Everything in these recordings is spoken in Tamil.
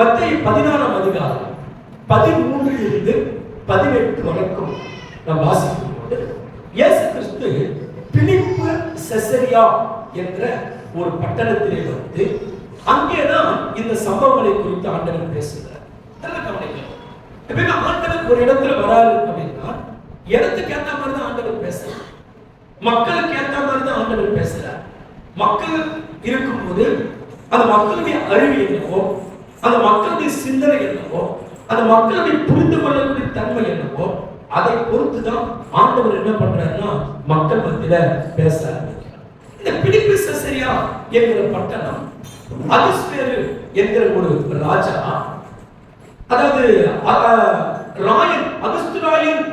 மத்தேயு 16ஆம் அதிகாரம் 13 இருந்து 18 வரைக்கும் நாம் வாசிக்கும் போது இயேசு கிறிஸ்து பிலிப்பு செசரியா என்ற ஒரு பட்டணத்திலே வந்து அங்கேதான் இந்த சம்பவங்களை குறித்து ஆண்டவர் பேசுகிறார். நல்ல கவனிக்கணும். எப்பவுமே ஆண்டவர் ஒரு இடத்துல வராரு அப்படின்னா இடத்துக்கு ஏற்ற மாதிரி தான் ஆண்டவர் பேசுறார். மக்களுக்கு ஏற்ற மாதிரி தான் ஆண்டவர் பேசுறார். மக்கள் இருக்கும்போது அந்த மக்களுடைய அறிவு என்னவோ, அந்த மக்களுடைய சிந்தனை என்னவோ, அந்த மக்களுடைய புரிந்து கொள்ளக்கூடிய தன்மை என்னவோ, அதை பொறுத்து தான் ஆண்டவர் என்ன பண்றாருன்னா மக்கள் மத்தியில பேச ஆரம்பிக்கிறார். இந்த பிலிப்பு செசரியா என்கிற பட்டணம் அகஸ்தியர் என்கிற ஒரு ராஜா, அதாவது ராயன் அகஸ்துராயன்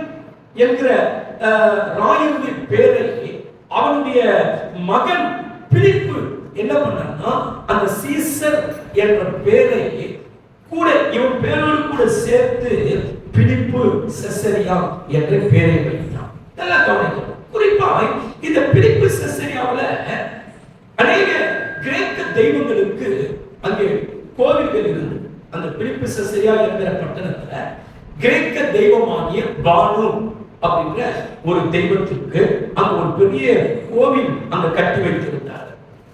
என்கிற ராயனுடைய பேரை அவனுடைய மகன் பிலிப்பு என்ன பண்ணான்னா அந்த சீசர் என்ற பேரை கூட இவன் பேரோடு கூட சேர்த்து பிலிப்பு செசரியா என்ற பேரை வைத்தான். நல்லா கவனிக்கணும். குறிப்பாக இந்த பிலிப்பு செசரியாவுல அநேக கிரேக்க தெய்வங்களுக்கு அங்கே கோவில்கள் இருந்து அந்த பிலிப்பு செசரியா என்கிற பட்டணத்துல கிரேக்க தெய்வமாகிய பானு அப்படிங்கிற ஒரு தெய்வத்திற்கு அங்க ஒரு பெரிய கோவில் அங்க கட்டி வைத்திருந்தார்.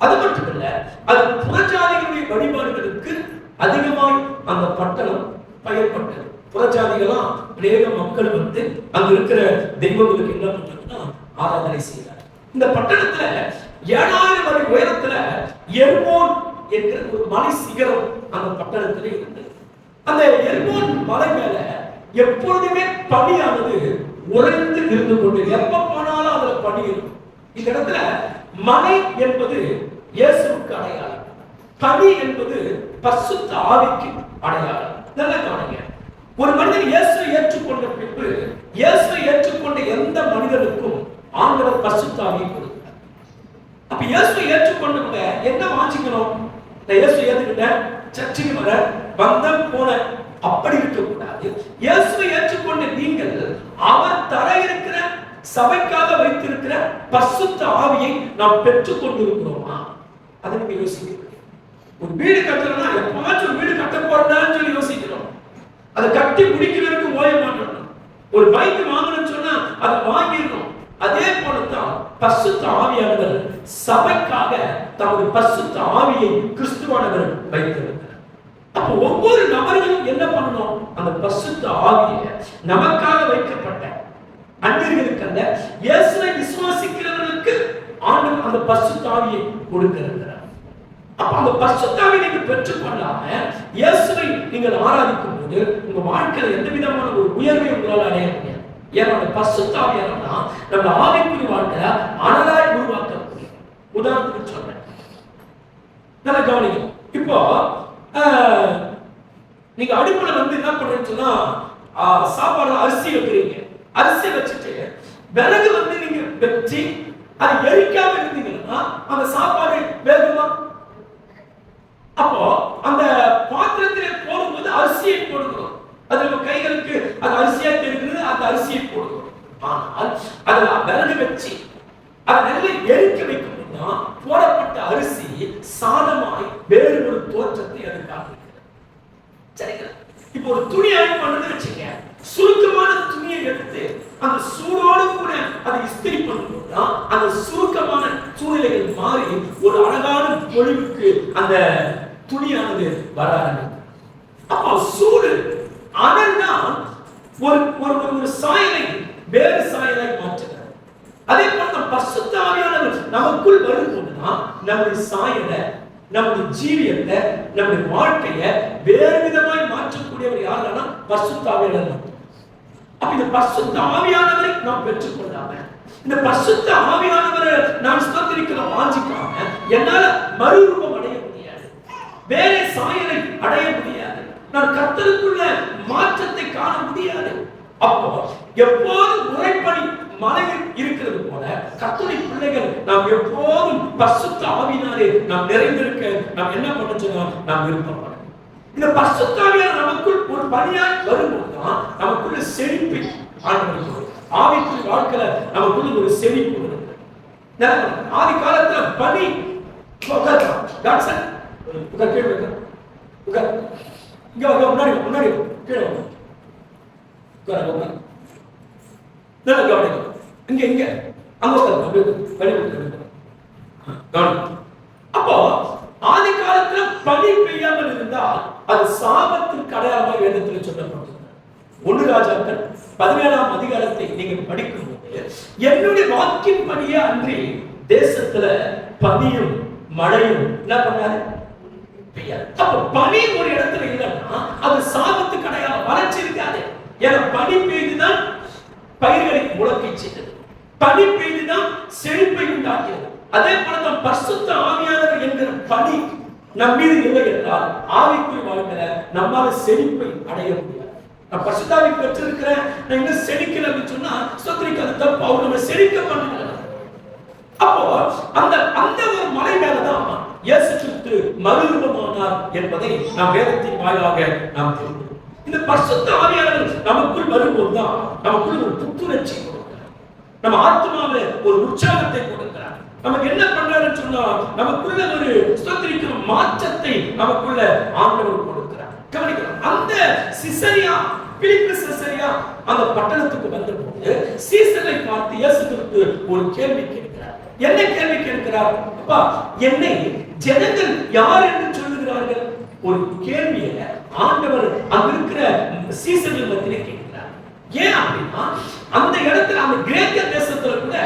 அது மட்டும் இல்ல, அது புறஜாதிகளுடைய வழிபாடுகளுக்கு அதிகமாய் அந்த பட்டணம் பயன்பட்டது. புறஜாதிகளா அநேக மக்கள் வந்து அங்க இருக்கிற தெய்வங்களுக்கு என்ன பண்றாங்கன்னா ஆராதனை செய்யறாங்க. இந்த பட்டணத்துல 7000 அடி உயரத்துல எர்மோன் என்கிற ஒரு மலை சிகரம் அந்த பட்டணத்துல இருந்தது. அந்த எர்மோன் மலை மேல எப்பொழுதுமே பனியானது உறைந்து இருந்து கொண்டு எப்ப போனாலும் அதுல பனி இருக்கும். இந்த இடத்துல மலை என்பது இயேசுவுக்கு அடையாளம், பனி என்பது பரிசுத்த ஆவிக்கு அடையாளம். நல்லா கவனிங்க. ஒரு மனிதன் இயேசுவை ஏற்றுக்கொண்ட பின்பு இயேசுவை ஏற்றுக்கொண்ட எந்த மனிதனுக்கும் ஆண்டவர் பரிசுத்த ஆவியை கொடுக்கிறார். அப்ப இயேசுவை ஏற்றுக்கொண்டவங்க என்ன வாஞ்சிக்கணும்? நான் இயேசுவை ஏற்றுக்கிட்டேன், சர்ச்சுக்கு வர வந்தேன் போனேன், அப்படி இருக்கக்கூடாது. இயேசுவை ஏற்றுக்கொண்ட நீங்கள் அவர் தர இருக்கிற சபைக்காக வைத்திருக்கிற பரிசுத்த ஆவியை நாம் பெற்றுக் கொண்டிருக்கிறோமா? அதை நீங்க யோசிக்கிறீங்க. ஒரு வீடு கட்டணும்னா எப்பவாச்சும் ஒரு வீடு கட்ட போறதான்னு சொல்லி யோசிக்கிறோம். அதை கட்டி முடிக்கிறதுக்கு ஓய மாட்டோம். ஒரு பைக் வாங்கணும்னு சொன்னா அதை வாங்கிடணும். அதே போலதான் பரிசுத்த ஆவியானவர் சபைக்காக தமது பரிசுத்த ஆவியை கிறிஸ்துவானவர் வைத்திருக்கிறார். அப்ப ஒவ்வொரு நபர்களும் என்ன பண்ணணும்? அந்த பரிசுத்த ஆவியை நமக்காக வைக்கப்பட்ட அந்நியர்களுக்கு அல்ல, இயேசுவை விசுவாசிக்கிறவர்களுக்கு ஆண்டவர் அந்த பரிசுத்த ஆவியை கொடுக்கிறார். அப்ப அந்த பரிசுத்த ஆவியை நீங்க பெற்றுக்கொள்ளாம இயேசுவை நீங்கள் ஆராதிக்கும் போது உங்க வாழ்க்கையில எந்த விதமான ஒரு உயர்வை உங்களால் அடைய முடியாது. ஏன்னா அந்த பரிசுத்த ஆவியானவர்னா நம்ம ஆவிக்குரிய வாழ்க்கையில அனலாய் உருவாக்கக்கூடிய. உதாரணத்துக்கு சொல்றேன், நல்லா கவனிங்க. இப்போ நீங்க அடுப்புல வந்து என்ன பண்றீங்கன்னு சொன்னா சாப்பாடு அரிசி வைக்கிறீங்க. அரிசி வச்சுட்டு விறகு வந்து நீங்க வச்சு அது எரிக்காம இருந்தீங்கன்னா அந்த சாப்பாடு வேகுமா? அப்போ அந்த பாத்திரத்திலே போடும்போது அரிசியை போடுகிறோம். அது நம்ம கைகளுக்கு அது அரிசியா தெரிகிறது, அந்த அரிசியை போடுகிறோம். ஆனால் அதுல விறகு வச்சு அதை நல்லா எரிக்க வைக்கணும்னா போடப்பட்ட அரிசி சாதமாய் வேறு ஒரு தோற்றத்தை அதுக்காக சரிங்களா? இப்போ ஒரு துணி அயன் பண்றது வச்சுங்க, சுருக்கமான துணியை எடுத்து அந்த சூடோடு கூட அதை இஸ்திரி பண்ணும்போது அந்த சுருக்கமான சூழ்நிலைகள் மாறி ஒரு அழகான பொழிவுக்கு அந்த துணியானது வர ஆரம்பிக்கும். அப்போ சூடு அனல் தான் ஒரு சாயலை வேறு சாயலாய் மாற்றுகிறது. அதே போல பரிசுத்த ஆவியானவர் நமக்குள் வரும்போதுதான் நம்முடைய சாயலை, நம்முடைய ஜீவியத்தை, நம்முடைய வாழ்க்கையை வேறு விதமாய் மாற்றக்கூடியவர் யாருன்னா பரிசுத்த ஆவியானவர். அப்ப இந்த பரிசுத்த ஆவியானவரை நாம் பெற்றுக்கொள்ளாம, இந்த பரிசுத்த ஆவியானவரை நாம் ஸ்தோத்திரிக்கிற வாஞ்சிக்காம என்னால மறுரூபம் அடைய முடியாது, வேற சாயலை அடைய முடியாது, நான் கர்த்தருக்குள்ள மாற்றத்தை காண முடியாது. அப்போ எப்போதும் உரைப்படி மலையில் இருக்கிறது போல கர்த்தருடைய பிள்ளைகள் நாம் எப்போதும் பரிசுத்த ஆவியினாலே நாம் நிறைந்திருக்க நாம் என்ன பண்ணணும்னா நாம் விருப்பப்படணும். இந்த பரிசுத்த ஆவியானவர் நமக்குள் ஒரு பணியாய் வரும்போதுதான் நமக்குள்ள செழிப்பு ஆண்டவர் ஆவிக்குரிய வாழ்க்கையில நமக்குள்ள ஒரு செழிப்பு வருது. ஆதி காலத்துல பனி இங்க முன்னாடி முன்னாடி கீழே கவனிக்கும். இங்க இங்க அங்க அப்போ ஆதி காலத்துல பனி பெய்யாமல் இருந்தால் அது சாபத்திற்கு அடையாளமாக வேதத்தில் சொல்லப்படுகிறது. 1 ராஜாக்கள் 17ஆம் அதிகாரத்தை நீங்கள் படிக்கும் போது என்னுடைய வாக்கின் படியே அன்றி தேசத்துல பனியும் மழையும் என்ன பண்ணாரு பெய்யாது. அப்ப பனி ஒரு இடத்துல இல்லைன்னா அது சாபத்துக்கு அடையாளம், வளர்ச்சி இருக்காது. ஏன்னா பனி பெய்துதான் பயிர்களை முளைக்க செய்தது, பனி பெய்துதான் செழிப்பை உண்டாக்கியது. அதே போலதான் பரிசுத்த ஆவியானவர் என்கிற பனி நம் மீது இல்லை என்றால் ஆவிக்குரிய வாழ்க்கையில நம்மால செழிப்பை அடைய முடியாது. நான் பரிசுத்தாவி பெற்றிருக்கிறேன், நான் இன்னும் செழிக்கல அப்படின்னு சொன்னா ஸ்தோத்திரிக்கிறது தப்பு. அவர் நம்ம செழிக்க பண்ணுகிறார். அப்போ அந்த அந்த ஒரு மலை மேலதான் இயேசு கிறிஸ்து மறுரூபமானார் என்பதை நாம் வேதத்தின் வாயிலாக நாம் தெரிந்து இந்த பரிசுத்த ஆவியானவர் நமக்குள் வரும்போதுதான் நமக்குள் ஒரு புத்துணர்ச்சி கொடுக்கிறார், நம்ம ஆத்மாவில ஒரு உற்சாகத்தை கொடுக்கிறார். நமக்கு என்ன பண்றாருன்னு சொன்னா நமக்குள்ள ஒரு ஸ்தோத்திரிக்கிற மாற்றத்தை நமக்குள்ள ஆண்டவர் கொடுக்கிறார். கவனிக்கலாம். அந்த சிசரியா பிலிப்பு சிசரியா அந்த பட்டணத்துக்கு வந்தபோது சீசரை பார்த்து இயேசு கிறிஸ்து ஒரு கேள்வி கேட்கிறார். என்ன கேள்வி கேட்கிறார்? அப்பா, என்னை ஜனங்கள் யார் என்று சொல்லுகிறார்கள்? ஒரு கேள்வியை ஆண்டவர் அங்க இருக்கிற சீசர்கள் மத்தியிலே கேட்கிறார். ஏன் அப்படின்னா அந்த இடத்துல அந்த கிரேக்க தேசத்துல கூட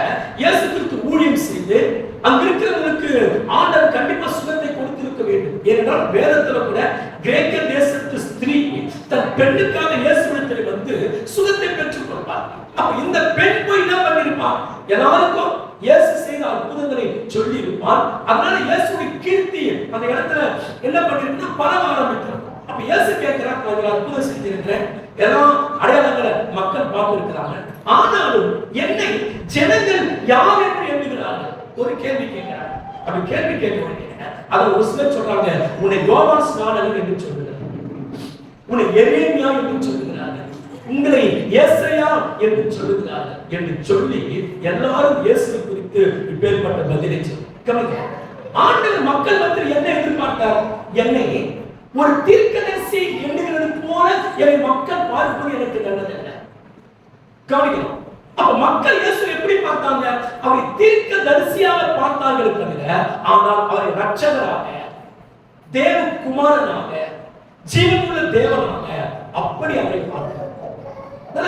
இயேசு கிறிஸ்து ஊழியம் செய்து அங்க இருக்கிறவங்களுக்கு ஆண்டவர் கண்டிப்பா சுகத்தை கொடுத்திருக்க வேண்டும். ஏனென்றால் வேதத்துல கூட கிரேக்க தேசத்து ஸ்திரீ தன் பெண்ணுக்காக இயேசுவிடத்தில் வந்து சுகத்தை பெற்றுக் கொள்வார். அப்ப இந்த பெண் போய் என்ன பண்ணிருப்பான்? எல்லாருக்கும் இயேசு செய்த அற்புதங்களை சொல்லி இருப்பான். அதனால இயேசுடைய கீர்த்தி அந்த இடத்துல என்ன பண்ணிருக்குன்னா பரவ ஆரம்பிக்கிறார். அப்ப இயேசு கேட்கிறார், நான் அற்புதம் செஞ்சிருக்கிறேன், எல்லாம் அடையாளங்களை மக்கள் பார்த்து இருக்கிறாங்க, ஆனாலும் என்னை ஜனங்கள் யார் என்று எண்ணுகிறார்கள்? ஒரு கேள்வி கேட்கிறார். அப்படி கேள்வி கேட்க அதுல ஒரு சிலர் சொல்றாங்க, உன்னை யோவான் ஸ்நானகன் என்று சொல்லுகிறார், உன்னை எரேமியா என்று சொல்லுகிறார்கள், உங்களை ஏசாயா என்று சொல்லுகிறார்கள் என்று சொல்லி எல்லாரும் இயேசு குறித்து இப்பேற்பட்ட பதிலை சொல்லுங்க. ஆண்டவர் மக்கள் மத்தியில் என்ன எதிர்பார்த்தார்? என்னை ஒரு தீர்க்கதரிசி எண்ணுகிறது போல என்னை மக்கள் பார்ப்பது எனக்கு நல்லதல்ல. கவனிக்கணும். அப்ப மக்கள் இயேசு எப்படி பார்த்தாங்க? அவரை தீர்க்கதரிசியாக பார்த்தார்கள் தவிர, ஆனால் அவரை ரட்சகராக, தேவகுமாரனாக, ஜீவனுள்ள தேவனாக அப்படி அவரை பார்த்தார்.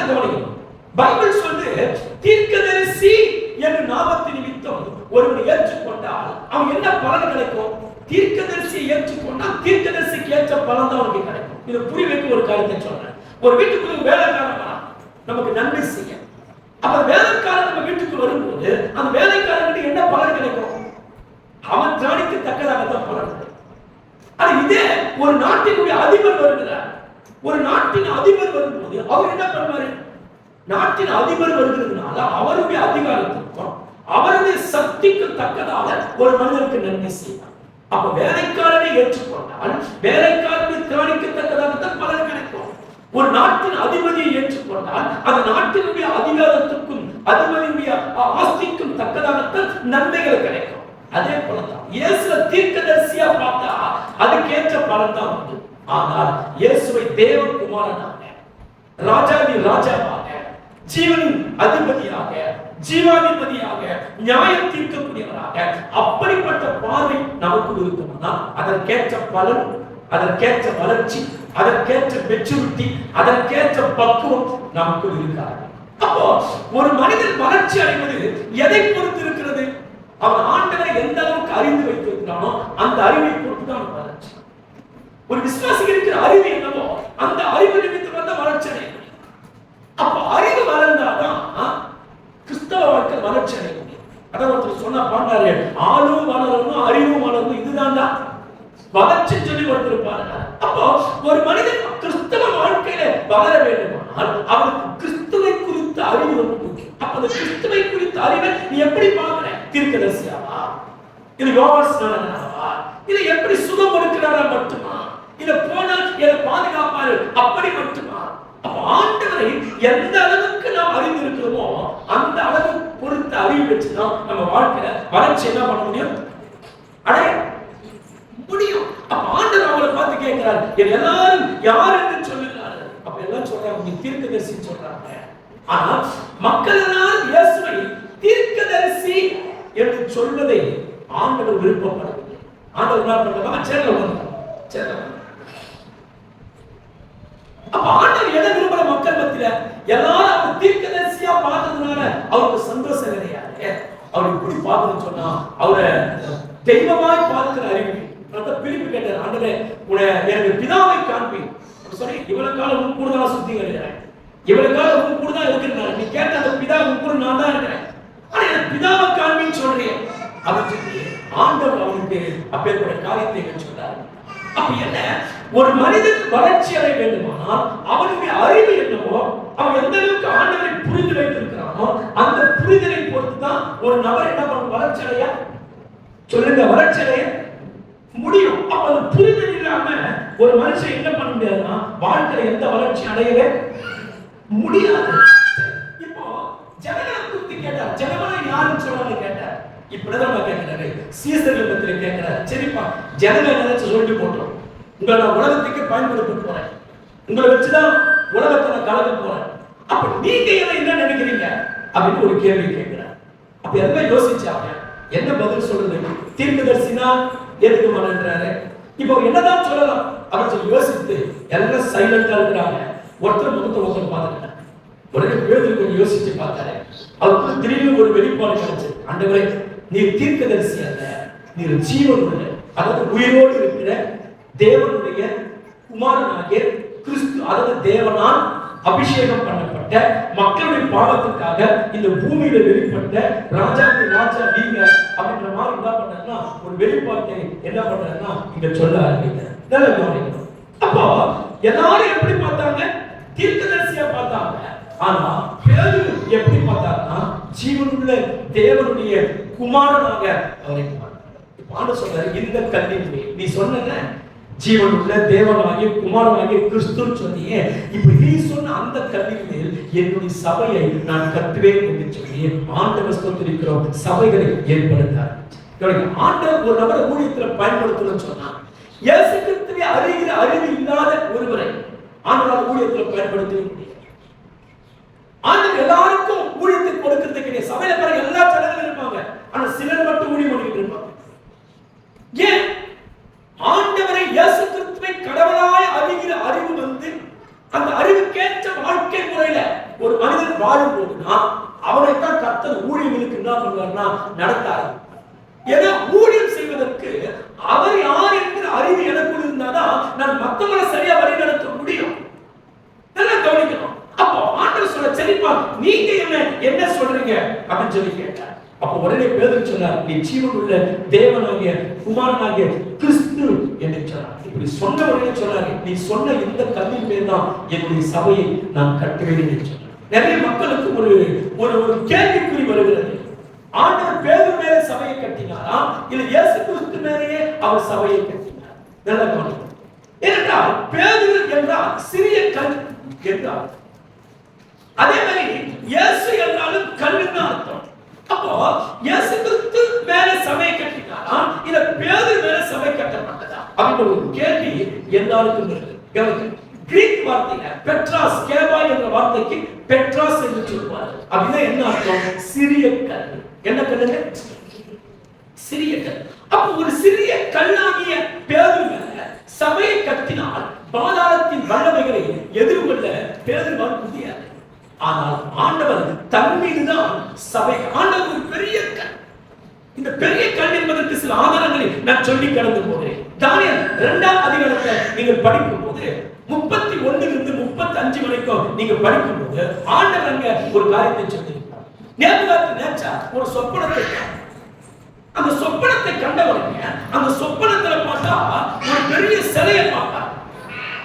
கவனிக்கணும். பைபிள் சொல்லுது, தீர்க்கதரிசி என்ற நாமத்தின் நிமித்தம் ஒருவனை ஏற்றுக்கொண்டால் அவன் என்ன பலன் கிடைக்கும்? தீர்க்கதரிசியை ஏற்றுக்கொண்டால் தீர்க்கதரிசிக்கு ஏற்ற பலன் தான் அவனுக்கு கிடைக்கும். இதை புரிய வைக்க ஒரு காரியத்தை சொல்றேன். ஒரு வீட்டுக்குள்ள வேலைக்காரன் நமக்கு நன்மை செய்ய, அப்ப வேலைக்காரன் நம்ம வீட்டுக்கு வரும்போது அந்த வேலைக்காரனுக்கு என்ன பலன் கிடைக்கும்? அவன் திராணிக்கு தக்கதாக தான் பலன் கிடைக்கும். ஆனா இதே ஒரு நாட்டினுடைய அதிபர் வருகிறார், ஒரு நாட்டின் அதிபர் வரும்போது அவர் என்ன பண்ணுவாரு? நாட்டின் அதிபர் வருகிறதுனால அவருடைய அதிகாரத்திற்கும் அவருடைய சக்திக்கு தக்கதாக ஒரு மனிதனுக்கு நன்மை செய்வார். அப்ப வேலைக்காரனை ஏற்றுக்கொண்டால் வேலைக்காரனுடைய திராணிக்கு தக்கதாகத்தான் பலன் கிடைக்கும். ஒரு நாட்டின் அதிபதியை ஏற்றுக்கொண்டால் அந்த நாட்டினுடைய அதிகாரத்துக்கும் அதிபதியுடைய ஆஸ்திக்கும் தக்கதாகத்தான் நன்மைகள் கிடைக்கும். அதே போலதான் இயேசுவை தீர்க்கதரிசியா பார்த்தா அதுக்கேற்ற பலன் தான் உண்டு. ஆனால் இயேசுவை தேவகுமாரனாக, ராஜாதி ராஜாவாக, ஜீவனின் அதிபதியாக, ஜீவாதிபதியாக, நியாயம் தீர்க்கக்கூடியவராக அப்படிப்பட்ட பார்வை நமக்கு இருக்கும்னா அதற்கேற்ற பலன், அதற்கேற்ற வளர்ச்சி, அதற்கேற்ற மெச்சூரிட்டி, அதற்கேற்ற பக்குவம் நமக்கு இருக்காது. அப்போ ஒரு மனிதன் வளர்ச்சி அடைவது எதை பொறுத்து இருக்கிறது? அவன் ஆண்டவரை எந்த அளவுக்கு அறிந்து வைத்திருக்கிறானோ அந்த அறிவை பொறுத்து தான் வளர்ச்சி. ஒரு விசுவாசிக்கு இருக்கிற அறிவு என்னவோ அந்த அறிவு நிமித்தம் தான் வளர்ச்சி அடைய முடியும். அப்ப அறிவு வளர்ந்தாதான் கிறிஸ்தவ வாழ்க்கை வளர்ச்சி அடைய முடியும். அதான் ஒருத்தர் சொன்னா பாண்டாரு, ஆளும் வளரணும் அறிவும் வளரணும், இதுதான் தான் வளர்ச்சி சொல்லி கொடுத்திருப்பாங்க. அப்போ ஒரு மனிதன் கிறிஸ்தவ வாழ்க்கையில வளர வேண்டுமானால் அவனுக்கு கிறிஸ்துவை குறித்த அறிவு ரொம்ப முக்கியம். அப்ப அந்த கிறிஸ்துவை குறித்த அறிவை நீ எப்படி பார்க்கிற? தீர்க்கதரிசியாவா, இது யோவான் ஸ்நானகனாவா, இதை எப்படி சுகம் கொடுக்கிறாரா மட்டுமா, இதை போனால் இதை பாதுகாப்பாரு அப்படி மட்டுமா? அப்ப ஆண்டவரை எந்த அளவுக்கு நாம் அறிந்திருக்கிறோமோ அந்த அளவு பொறுத்த அறிவு வச்சுதான் நம்ம வாழ்க்கையில வளர்ச்சி என்ன பண்ண முடியும், அடைய முடியும். அப்ப ஆண்டவர் அவங்களை பார்த்து கேட்கிறார், எல்லாரும் யார் என்று சொல்லுகிறார். அப்ப எல்லாம் சொல்றாங்க, நீ தீர்க்கதரிசி சொல்றாங்க. ஆனா மக்கள் எல்லாம் இயேசுவை தீர்க்கதரிசி என்று சொல்வதை ஆண்டவர் விருப்பப்படவில்லை. ஆண்டவர் என்ன பண்றாங்க, சேரல. அப்ப ஆண்டவர் எதை விரும்புற மக்கள் மத்தியில எல்லாரும் அவர் தீர்க்கதரிசியா பார்த்ததுனால அவருக்கு சந்தோஷம் கிடையாது. அவர் இப்படி பார்க்கணும்னு சொன்னா அவரை தெய்வமாய் பார்க்கிற அறிவு. பிலிப்பு கேட்டார், ஆண்டவரே எனக்கு பிதாவை காண்பி. சொல்லி இவளுக்கால உன் கூட தான் சுத்தி வருகிறேன், இவளுக்கால உன் கூட தான் இருக்கிறேன். நீ கேட்ட அந்த பிதா உன் கூட நான் தான் இருக்கிறேன், ஆனா எனக்கு பிதாவை காண்பின்னு சொல்றேன் அப்படின்னு சொல்லி ஆண்டவர் அவனுக்கு அப்பேற்பட்ட காரியத்தை சொல்றாரு. அப்ப என்ன, ஒரு மனிதன் வளர்ச்சி அடைய வேண்டுமானால் அவனுடைய அறிவு என்னவோ, அவன் எந்த அளவுக்கு ஆண்டவரை புரிந்து வைத்திருக்கிறானோ அந்த புரிதலை பொறுத்து தான் ஒரு நபர் என்ன பண்ண வளர்ச்சி அடைய, சொல்லுங்க, வளர்ச்சி அடைய முடியும். அப்ப அந்த புரிதல் இல்லாம ஒரு மனுஷன் என்ன பண்ண முடியாதுன்னா வாழ்க்கையில எந்த வளர்ச்சி அடையவே முடியாது. இப்போ ஜனங்களை குறித்து கேட்டார், ஜனங்களை யாருன்னு சொல்றாங்க கேட்டார். இப்படிதான் நான் கேட்கிறாரு, சீசர்கள் பத்திர கேட்கிறார். சரிப்பா, ஜனங்களை நினைச்சு சொல்லிட்டு போட்டோம், உங்களை நான் உலகத்துக்கு பயன்படுத்த போறேன், உங்களை வச்சுதான் உலகத்தை நான் கலக்க போறேன், அப்ப நீங்க என்ன நினைக்கிறீங்க அப்படின்னு ஒரு கேள்வி கேட்கிறார். அப்ப எல்லாம் யோசிச்சாங்க, என்ன பதில் சொல்றது? தீர்க்கதரிசினா எதுக்கு மாட்டேன்றாரு, இப்போ என்னதான் சொல்லலாம் அப்படின்னு சொல்லி யோசித்து எல்லாம் சைலண்டா இருக்கிறாங்க. ஒருத்தர் ஒருத்தர் பார்த்துட்டாங்க. உடனே பேதுரு கொஞ்சம் யோசிச்சு பார்த்தாரு. அவருக்கு திடீர்னு ஒரு வெளிப்பாடு கிடைச்சது. ஆண்டவரே, நீர் தீர்க்கதரிசி அல்ல, நீர் ஜீவன் உள்ள, அதாவது உயிரோடு இருக்கிற தேவனுடைய குமாரனாகிய கிறிஸ்து, அதாவது தேவனால் அபிஷேகம் பண்ணப்பட்ட மக்களுடைய பாவத்துக்காக இந்த பூமியில வெளிப்பட்ட ராஜாவுக்கு ராஜா நீங்க அப்படின்ற மாதிரி என்ன பண்றாருன்னா ஒரு வெளிப்பாட்டை என்ன பண்றாருன்னா இங்க சொல்ல ஆரம்பிக்கிறார். நல்ல கவனிக்கணும். அப்போ எல்லாரும் எப்படி பார்த்தாங்க? தீர்க்கதரிசியா பார்த்தாங்க. ஆனா பேதுரு எப்படி பார்த்தாருன்னா ஜீவனுள்ள தேவனுடைய குமாரனாக அவரை பார்த்தார். இப்ப ஆண்டவர் சொல்றாரு, இந்த கல்லின் நீ சொன்ன ஜீவனுள்ள தேவனாகிய குமாரனாகிய கிறிஸ்துன்னு சொன்னியே, இப்ப நீ சொன்ன அந்த கல்லின் மேல் என்னுடைய சபையை நான் கட்டுவேன் என்று சொல்லி ஆண்டவர் ஸ்தோத்திரிக்கிறோம், சபைகளை ஏற்படுத்தார். ஆண்டவர் ஒரு நபரை ஊழியத்தில் பயன்படுத்தணும்னு சொன்னா, இயேசு கிறிஸ்துவை அறிகிற அறிவு இல்லாத ஒருவரை ஆண்டவர் ஊழியத்தில் பயன்படுத்தவே முடியாது. ஆண்டவர் எல்லாருக்கும் ஊழியத்தை கொடுக்கிறது கிடையாது. சபையில பாருங்க, எல்லா ஜனங்களும் இருப்பாங்க, ஆனா சிலர் மட்டும் ஊழியம் பண்ணிட்டு இருப்பாங்க. ஏன்? ஆண்டவரை இயேசு கிறிஸ்துவை கடவுளாய் அறிகிற அறிவு வந்து அந்த அறிவுக்கேற்ற வாழ்க்கை முறையில ஒரு மனிதன் வாழும் போதுனா அவனைத்தான் கர்த்தர் ஊழியர்களுக்கு என்ன பண்ணுவார்னா நடத்தாரு. ஏன்னா ஊழியம் செய்வதற்கு அவர் யார் என்கிற அறிவு எனக்குள் இருந்தாதான் நான் மற்றவங்களை சரியா வழி நடத்த முடியும். நல்லா கவனிக்கணும். அப்போ ஆண்டவர் சொல்ல, சரிப்பா நீங்க என்ன சொல்றீங்க அப்படின்னு சொல்லி கேட்டார். அப்ப உடனே பேதுரு சொன்னார், நீ ஜீவனுள்ள தேவனாகிய குமாரனாகிய கிறிஸ்து என்று சொன்னார். இப்படி சொன்ன உடனே சொன்னாரு, நீ சொன்ன இந்த கல்லின் பேர் தான் என்னுடைய சபையை நான் கட்டுவேன் என்று சொன்னார். நிறைய மக்களுக்கு ஒரு ஒரு கேள்விக்குறி வருகிறது. ஆண்டவர் பேதுரு மேல சபையை கட்டினாரா இல்ல இயேசு கிறிஸ்து மேலேயே அவர் சபையை கட்டினார்? நல்ல கவனிக்கணும். ஏனென்றால் பேதுரு என்றால் சிறிய கல் என்றார். அதே மாதிரி இயேசு என்றாலும் கல்லுன்னு அர்த்தம். அப்போ இயேசு கிறிஸ்து மேல சபை கட்டினாரா இல்ல பேதுரு மேல சபை கட்டப்பட்டதா அப்படின்ற ஒரு கேள்வி எல்லாருக்கும் இருக்கு. கிரீக் வார்த்தையில பெட்ராஸ், கேபா என்ற வார்த்தைக்கு பெட்ராஸ் என்று சொல்வார். அப்படின்னா என்ன அர்த்தம்? சிறிய கல். என்ன கல்லுங்க? சிறிய கல். அப்ப ஒரு சிறிய கல்லாகிய பேதுரு மேல சபையை கட்டினால் பாதாளத்தின் வல்லமைகளை எதிர்கொள்ள பேதுருவால் முடியாது. ஆனால் ஆண்டவர் தன் மீதுதான் சபை, ஆண்டவர் ஒரு பெரிய கல். இந்த பெரிய கல் என்பதற்கு சில ஆதாரங்களை நான் சொல்லி கடந்து போகிறேன். தானியேல் 2ஆம் அதிகாரத்தை நீங்கள் படிக்கும் போது 31 இருந்து 35 வரைக்கும் நீங்க படிக்கும் போது ஆண்டவர் அங்க ஒரு காரியத்தை சொல்லியிருக்கிறார். நேபுகாத்நேச்சார் ஒரு சொப்பனத்தை, அந்த சொப்பனத்தை கண்டவங்க அந்த சொப்பனத்துல பார்த்தா ஒரு பெரிய சிலையை பார்த்தார்.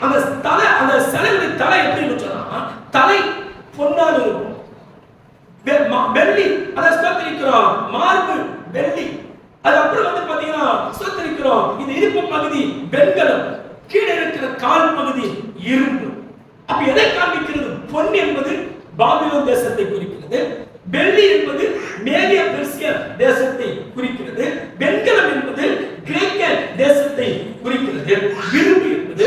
அந்த தலை, அந்த சிலையுடைய தலை எப்படின்னு சொன்னா தலை பொன்னால இருக்கும், வெள்ளி, அதை ஸ்தோத்திரிக்கிறோம், மார்பு வெள்ளி, அதுக்கப்புறம் வந்து பாத்தீங்கன்னா ஸ்தோத்திரிக்கிறோம் இந்த இடுப்பு பகுதி வெண்கலம், கீழே இருக்கிற கால் பகுதி இரும்பு. அப்ப எதை காண்பிக்கிறது? பொன் என்பது பாபிலோன் தேசத்தை குறிக்கிறது, வெள்ளி என்பது மேதிய பெர்சிய தேசத்தை குறிக்கிறது, வெண்கலம் என்பது கிரேக்க தேசத்தை குறிக்கிறது, இரும்பு என்பது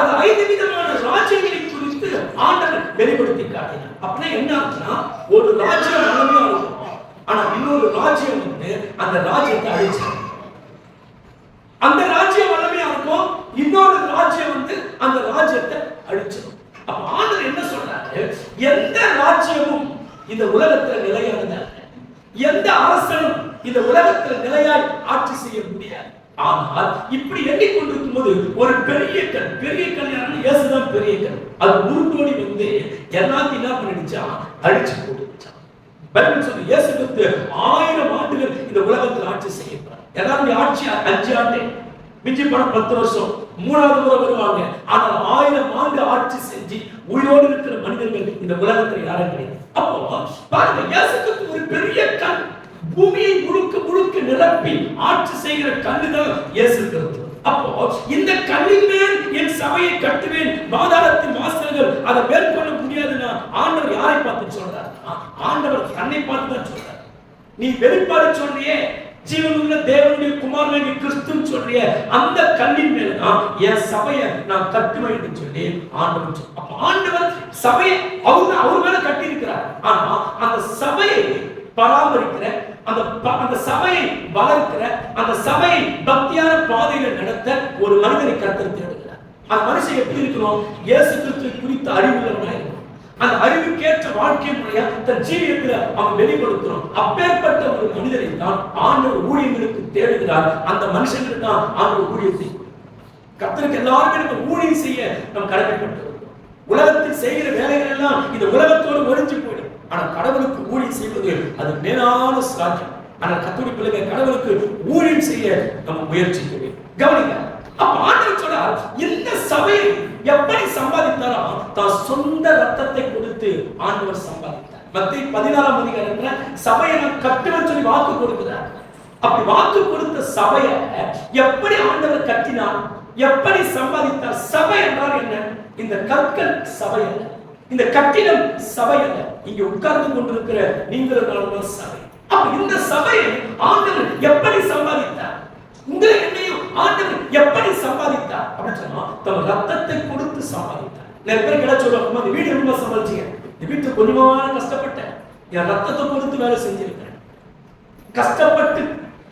அது 5 விதமான ராஜ்யங்களை குறித்து ஆண்டவர் வெளிப்படுத்தி காட்டினார். அப்படின்னா என்ன ஆச்சுன்னா, ஒரு ராஜ்யம் வல்லமையா இருக்கும், ஆனா இன்னொரு ராஜ்யம் வந்து அந்த ராஜ்யத்தை அழிச்சாங்க. அந்த ராஜ்யம் வல்லமையா இருக்கும், இன்னொரு ராஜ்யம் வந்து அந்த ராஜ்யத்தை அழிச்சிடும். அப்ப ஆண்டவர் என்ன சொல்றாரு, எந்த ராஜ்யமும் இந்த உலகத்துல நிலையானது, எந்த அரசனும் இந்த உலகத்துல நிலையாய் ஆட்சி செய்ய முடியாது. ஆனால் இப்படி எண்ணிக்கொண்டிருக்கும் போது ஒரு பெரிய கல் இயேசுதான் பெரிய கல், அது உருண்டோடி வந்து எல்லாத்தையும் என்ன பண்ணிடுச்சா, அழிச்சு போட்டுச்சான். பைபிள் சொல்லி இயேசு கிறிஸ்து 1000 ஆண்டுகள் இந்த உலகத்தில் ஆட்சி செய்யப்படுறார். எல்லாருடைய ஆட்சி 5 ஆண்டு, மிஞ்சி போன 10 வருஷம், 3வது முறை வருவாங்க. ஆனால் 1000 ஆண்டு ஆட்சி செஞ்சு உயிரோடு இருக்கிற மனிதர்கள் இந்த உலகத்தில் யாரும் கிடையாது. அப்போ பாருங்க, இயேசு கிறிஸ்து ஒரு பெரிய கல், பூமியை முழுக்க நிரப்பி ஆட்சி செய்கிற கல்லுதான் இயேசு கிறிஸ்து. அப்போ இந்த கல்லின் மேல் என் சபையை கட்டுவேன், பாதாளத்தின் வாசல்கள் அதை மேற்கொள்ள முடியாதுன்னா ஆண்டவர் யாரை பார்த்து சொல்றார்? ஆண்டவர் தன்னை பார்த்து தான் சொல்றார். நீ வெளிப்பாடு சொல்றியே, ஜீவனுள்ள தேவனுடைய குமாரனாகிய கிறிஸ்துன்னு சொல்றிய, அந்த கல்லின் மேல தான் என் சபையை நான் கட்டுவேன் என்று சொல்லி ஆண்டவர் சொல்றார். அப்ப ஆண்டவர் சபையை அவர் மேல கட்டி இருக்கிறார். ஆனா அந்த சபையை பராமரிக்கிற, அந்த சபையை வளர்க்கிற, அந்த சபையை பக்தியான பாதையில நடத்த ஒரு மனிதனை கர்த்தர் தேடுகிறார். அந்த மனுஷன் எப்படி இருக்கணும்? இயேசு கிறிஸ்துவை குறித்த அறிவுள்ளவனாக இருக்கணும். அந்த அறிவுக்கேற்ற வாழ்க்கை முறையா தன் ஜீவியத்தில் அவன் வெளிப்படுத்தணும். அப்பேற்பட்ட ஒரு மனிதனை தான் ஆண்டவர் ஊழியர்களுக்கு தேடுகிறார். அந்த மனுஷங்களுக்கு தான் ஆண்டவர் ஊழியத்தை, கர்த்தருக்கு எல்லாருமே நம்ம ஊழியம் செய்ய நாம் கடமைப்பட்டிருக்கிறோம். உலகத்தில் செய்கிற வேலைகள் எல்லாம் இந்த உலகத்தோடு ஒழிஞ்சு போயிடும். ஆனா கடவுளுக்கு ஊழியம் செய்வது அது மேலான சாட்சியம். ஆனா கர்த்தருடைய பிள்ளைகள் கடவுளுக்கு ஊழியம் செய்ய நம்ம முயற்சிக்கிறோம். கவனிங்க, அப்ப ஆண்டவர் சொல்றார், இந்த சபையை எப்படி சம்பாதித்தாரோ தான் சொந்த ரத்தத்தை கொடுத்து ஆண்டவர் சம்பாதித்தார். மத்தேயு 14ஆம் அதிகாரத்துல சபையை நான் கட்டுவேன்னு சொல்லி வாக்கு கொடுக்கிறார். அப்படி வாக்கு கொடுத்த சபையை எப்படி ஆண்டவர் கட்டினார், எப்படி சம்பாதித்தார்? சபை என்றால் என்ன? இந்த கற்கள் சபை அல்ல, இந்த கட்டிடம் சபை அல்ல, இங்க உட்கார்ந்து கொண்டிருக்கிற நீங்களும் சபை. அப்ப இந்த சபையை ஆண்டவர் எப்படி சம்பாதித்தார்? உங்களை என்னையும் ஆண்டவர் எப்படி சம்பாதித்தார் அப்படின்னு சொன்னா, தம் ரத்தத்தை கொடுத்து சம்பாதித்தார். நிறைய பேர் கிட்ட சொல்லுவாங்க, இந்த வீடு ரொம்ப சம்பாதிச்சீங்க, இந்த வீட்டு கொஞ்சமான கஷ்டப்பட்டேன், என் ரத்தத்தை கொடுத்து வேலை செஞ்சிருக்கேன், கஷ்டப்பட்டு